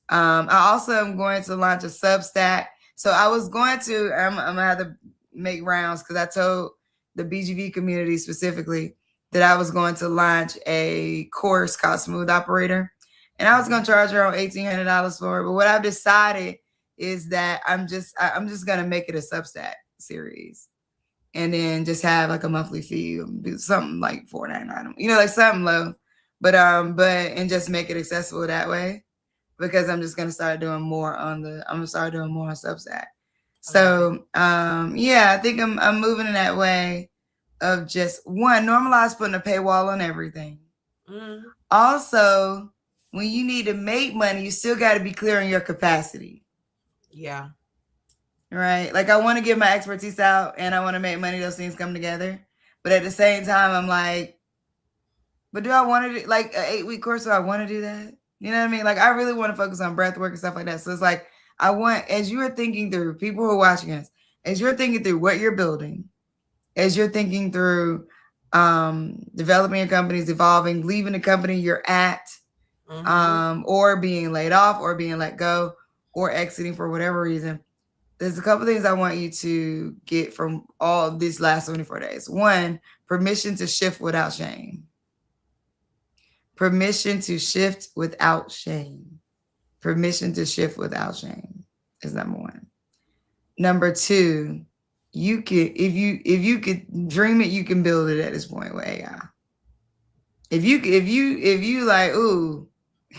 I also am going to launch a Substack. So I was going to, I'm gonna have to make rounds, because I told the BGV community specifically that I was going to launch a course called Smooth Operator. And I was going to charge around $1,800 for it. But what I've decided is that I'm just going to make it a Substack series. And then just have like a monthly fee, do something like $4.99, like something low. But and just make it accessible that way. because I'm just gonna start doing more on Substack. So yeah, I think I'm moving in that way of just one, normalize putting a paywall on everything. Mm-hmm. Also, when you need to make money, you still got to be clear on your capacity. Yeah. Right. Like I want to get my expertise out and I want to make money. Those things come together. But at the same time, I'm like, but do I want to do like an 8-week course? Do I want to do that? You know what I mean? Like I really want to focus on breath work and stuff like that. So it's like, I want, as you are thinking through, people who are watching us, as you're thinking through what you're building, as you're thinking through developing your companies, evolving, leaving the company you're at, or being laid off or being let go or exiting for whatever reason, there's a couple things I want you to get from all these last 24 days. One, permission to shift without shame. Permission to shift without shame. Permission to shift without shame is number one. Number two, you can, if you could dream it, you can build it at this point with AI. If you like, ooh,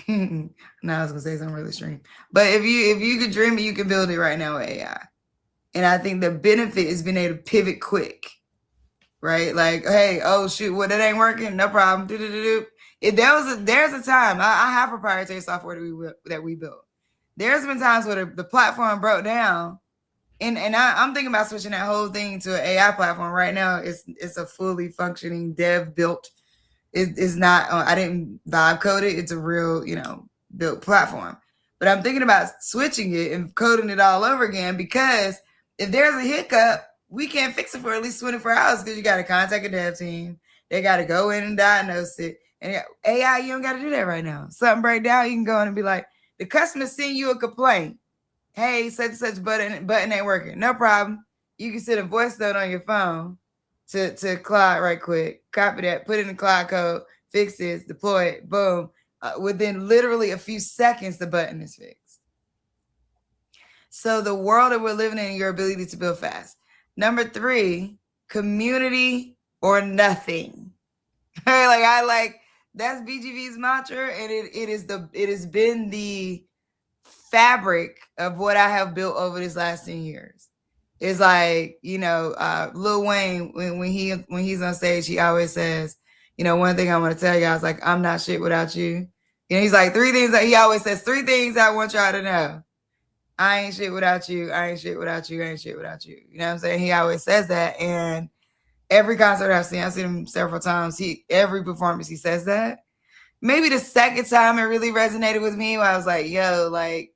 no, I was gonna say something really extreme. But if you could dream it, you can build it right now with AI. And I think the benefit is being able to pivot quick, right? Like, hey, oh shoot, well that ain't working, no problem. If there's a time I have proprietary software that we built. There's been times where the platform broke down, and I'm thinking about switching that whole thing to an AI platform right now. It's a fully functioning dev built. It's not. I didn't vibe code it. It's a real built platform. But I'm thinking about switching it and coding it all over again, because if there's a hiccup, we can't fix it for at least 24 hours because you got to contact a dev team. They got to go in and diagnose it. And AI, you don't got to do that right now. Something break down, you can go in and be like, the customer send you a complaint. Hey, such and such button ain't working. No problem. You can send a voice note on your phone to Cloud right quick. Copy that, put it in the Cloud code, fix this, deploy it, boom. Within literally a few seconds, the button is fixed. So the world that we're living in, your ability to build fast. Number 3, community or nothing. That's BGV's mantra, and it has been the fabric of what I have built over this last 10 years. It's like, Lil Wayne, when he's on stage, he always says, one thing I want to tell y'all is like, I'm not shit without you. He's like, 3 things that he always says, 3 things I want y'all to know. I ain't shit without you. I ain't shit without you. I ain't shit without you. You know what I'm saying? He always says that. And every concert I've seen him several times. Every performance he says that. Maybe the second time it really resonated with me, where I was like, yo, like,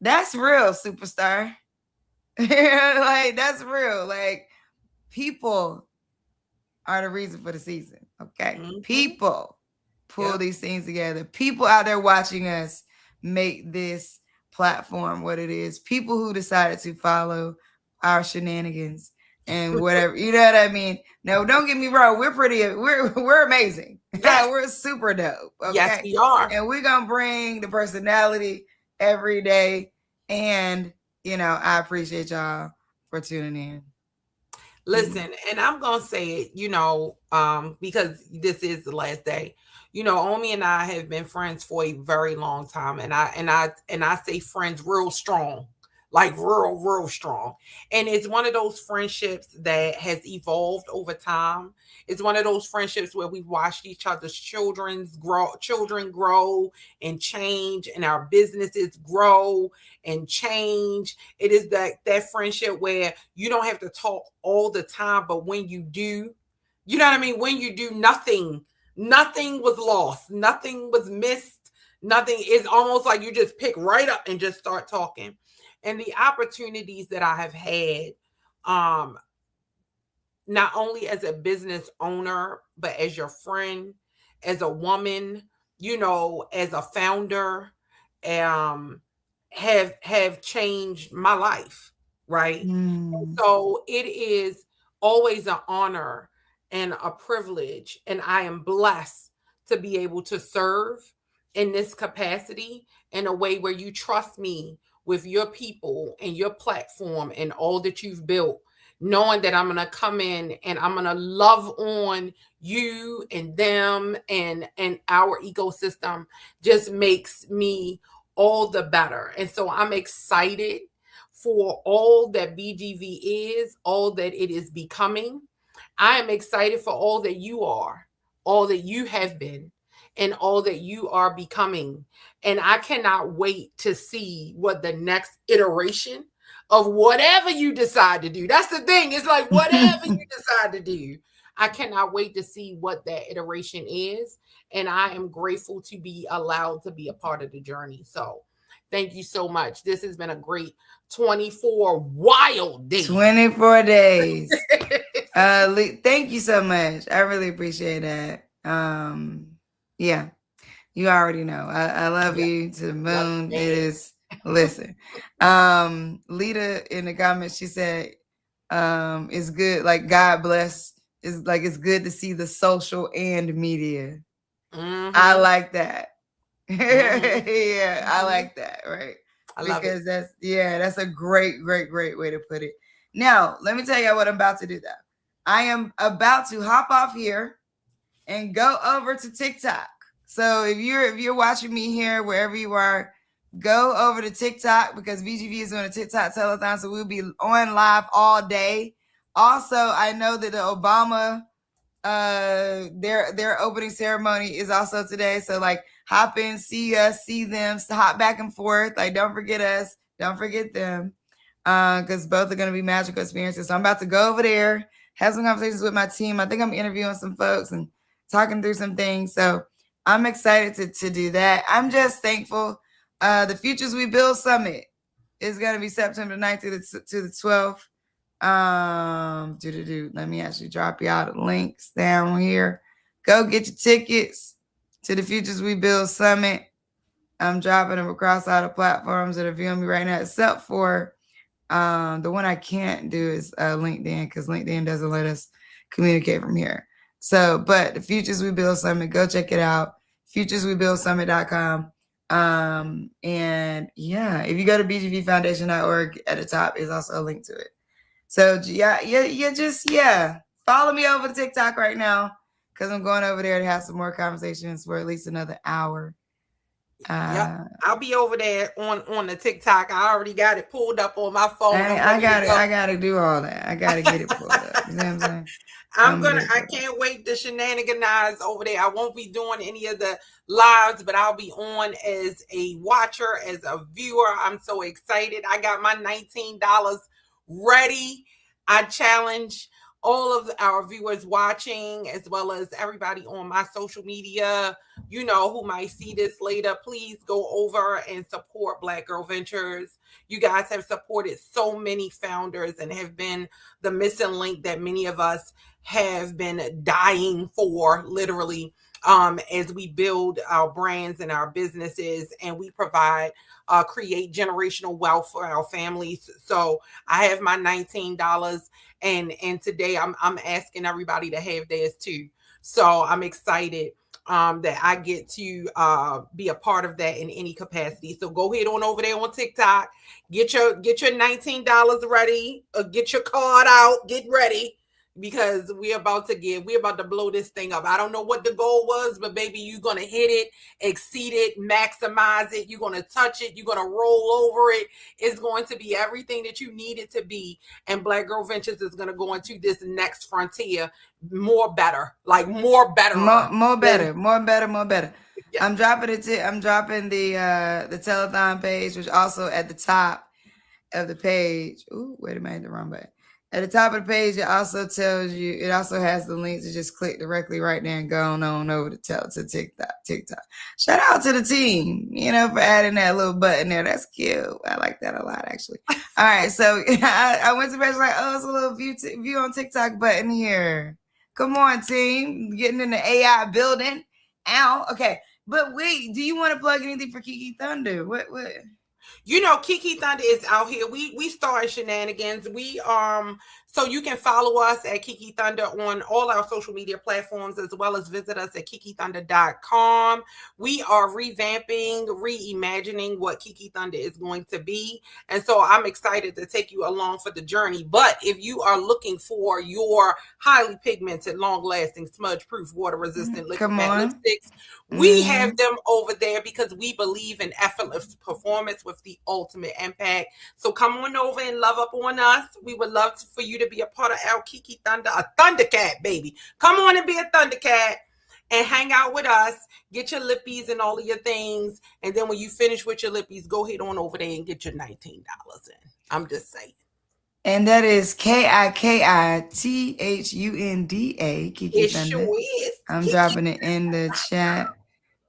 that's real, superstar. Like, that's real. Like, people are the reason for the season. Okay. People pull these things together. People out there watching us make this platform what it is. People who decided to follow our shenanigans and whatever, you know what I mean? No, don't get me wrong. We're amazing. Yes. We're super dope. Okay? Yes, we are. And we're going to bring the personality every day. And, I appreciate y'all for tuning in. Listen, and I'm going to say it, because this is the last day. Omi and I have been friends for a very long time. And I say friends real strong. Like real strong. And it's one of those friendships that has evolved over time. It's one of those friendships where we've watched each other's children grow and change, and our businesses grow and change. It is that friendship where you don't have to talk all the time, but when you do, you know what I mean? When you do, nothing was lost. Nothing was missed. Nothing is almost like you just pick right up and just start talking. And the opportunities that I have had, not only as a business owner, but as your friend, as a woman, as a founder, have changed my life, right? So it is always an honor and a privilege, and I am blessed to be able to serve in this capacity in a way where you trust me with your people and your platform and all that you've built knowing that I'm going to come in and I'm going to love on you and them and our ecosystem just makes me all the better. And so I'm excited for all that BGV is, all that it is becoming. I am excited for all that you are, all that you have been, and all that you are becoming. And I cannot wait to see what the next iteration of whatever you decide to do. That's the thing. It's like whatever you decide to do, I cannot wait to see what that iteration is. And I am grateful to be allowed to be a part of the journey. So thank you so much. This has been a great 24 wild days. 24 days. Thank you so much. I really appreciate that. Yeah, you already know. I love you to the moon. It is, listen. Lita in the comments, she said, it's good. Like, God bless. It's like, it's good to see the social and media. I like that. Yeah, I like that. Right. I love because it. that's a great way to put it. Now, let me tell you what I'm about to do though. I am about to hop off here and go over to TikTok. So if you're watching me here, wherever you are, go over to TikTok because BGV is doing a TikTok telethon. So we'll be on live all day. Also, I know that the Obama their opening ceremony is also today. So like hop in, see us, see them, hop back and forth. Like don't forget us, don't forget them. Because both are gonna be magical experiences. So I'm about to go over there, have some conversations with my team. I think I'm interviewing some folks and talking through some things. So I'm excited to do that. I'm just thankful. The Futures We Build Summit is gonna be September 9th to the 12th. Let me actually drop you out the links down here. Go get your tickets to the Futures We Build Summit. I'm dropping them across all the platforms that are viewing me right now, except for the one I can't do is LinkedIn because LinkedIn doesn't let us communicate from here. So, but the Futures We Build Summit, go check it out. futureswebuildsummit.com. And yeah, if you go to bgvfoundation.org at the top is also a link to it. So just follow me over to TikTok right now because I'm going over there to have some more conversations for at least another hour. I'll be over there on the TikTok. I already got it pulled up on my phone. I gotta do all that. I gotta get it pulled up. You know what I'm saying? I can't wait to shenanigans over there. I won't be doing any of the lives, but I'll be on as a watcher, as a viewer. I'm so excited. I got my $19 ready. I challenge all of our viewers watching, as well as everybody on my social media, who might see this later. Please go over and support Black Girl Ventures. You guys have supported so many founders and have been the missing link that many of us have been dying for, literally, as we build our brands and our businesses and we create generational wealth for our families. So I have my $19 and today I'm asking everybody to have theirs too. So I'm excited that I get to be a part of that in any capacity. So go ahead on over there on TikTok, get your $19 ready, get your card out, get ready. Because we're about to blow this thing up. I don't know what the goal was, but baby, you're going to hit it, exceed it, maximize it. You're going to touch it. You're going to roll over it. It's going to be everything that you need it to be. And Black Girl Ventures is going to go into this next frontier more better. More better. Yeah. I'm dropping the telethon page, which also at the top of the page. Ooh, wait a minute, the wrong button. At the top of the page, it also tells you, it also has the link to just click directly right there and go on over to TikTok. Shout out to the team, for adding that little button there. That's cute. I like that a lot, actually. All right. So I went to the page like, oh, it's a little view on TikTok button here. Come on, team. Getting in the AI building. Ow. Okay. But wait, do you want to plug anything for Kiki Thunder? What? Kiki Thunder is out here. We started shenanigans. We So you can follow us at Kiki Thunder on all our social media platforms, as well as visit us at kikithunder.com. We are revamping, reimagining what Kiki Thunder is going to be. And so I'm excited to take you along for the journey. But if you are looking for your highly pigmented, long-lasting, smudge-proof, water-resistant liquid matte lipsticks, we have them over there because we believe in effortless performance with the ultimate impact. So come on over and love up on us. We would love for you to be a part of our Kiki Thunder, a Thundercat, baby. Come on and be a Thundercat and hang out with us. Get your lippies and all of your things. And then when you finish with your lippies, go head on over there and get your $19 in. I'm just saying. And that is KIKITHUNDA, Kiki It Thunder. sure is. I'm dropping it in the chat.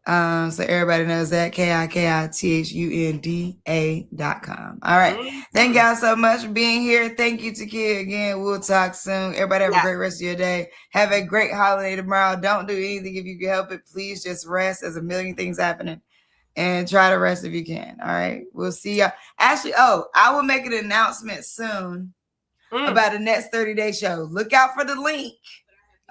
So everybody knows that KIKITHUNDA.com. All right. Thank y'all so much for being here. Thank you, Takia. Again, we'll talk soon. Everybody have a great rest of your day. Have a great holiday tomorrow. Don't do anything if you can help it. Please just rest. There's a million things happening. And try to rest if you can. All right. We'll see y'all. Actually, I will make an announcement soon about the next 30-day show. Look out for the link.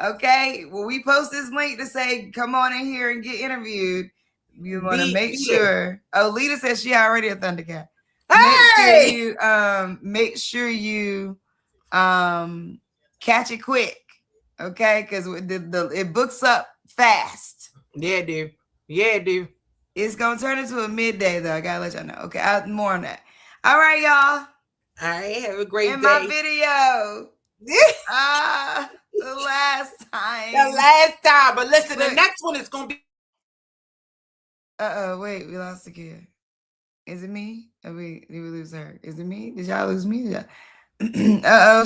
Okay. When we post this link to say, come on in here and get interviewed, you want to make sure. Oh, Lita says she already a Thundercat. Hey! Make sure you catch it quick. Okay. Because it books up fast. Yeah, dude. Yeah, dude. It's going to turn into a midday, though. I got to let y'all know. Okay, more on that. All right, y'all. All right, have a great day. In my video. The last time. The last time. But listen, the next one is going to be. Wait, we lost the kid. Is it me? Did we lose her? Is it me? Did y'all lose me?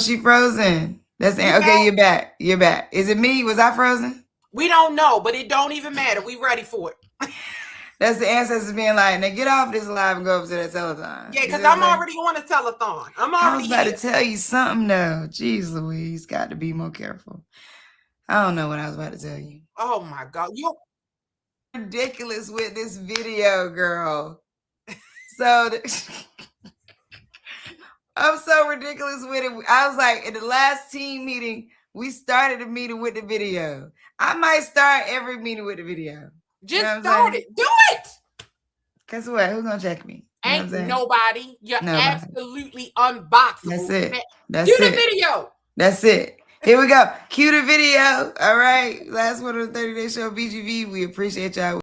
She frozen. Okay, you're back. You're back. Is it me? Was I frozen? We don't know, but it don't even matter. We ready for it. That's the ancestors being like, now get off this live and go up to that telethon. Yeah, because I'm already on a telethon. I was about to tell you something, though. Jeez Louise, got to be more careful. I don't know what I was about to tell you. Oh, my God. You're ridiculous with this video, girl. So, I'm so ridiculous with it. I was like, in the last team meeting, we started the meeting with the video. I might start every meeting with the video. Just start it. Do it. Guess what? Who's gonna check me? Ain't nobody. You're absolutely unboxable. That's it. Do the video. That's it. Here we go. Cue the video. All right. Last one of the 30-day show, BGV. We appreciate y'all.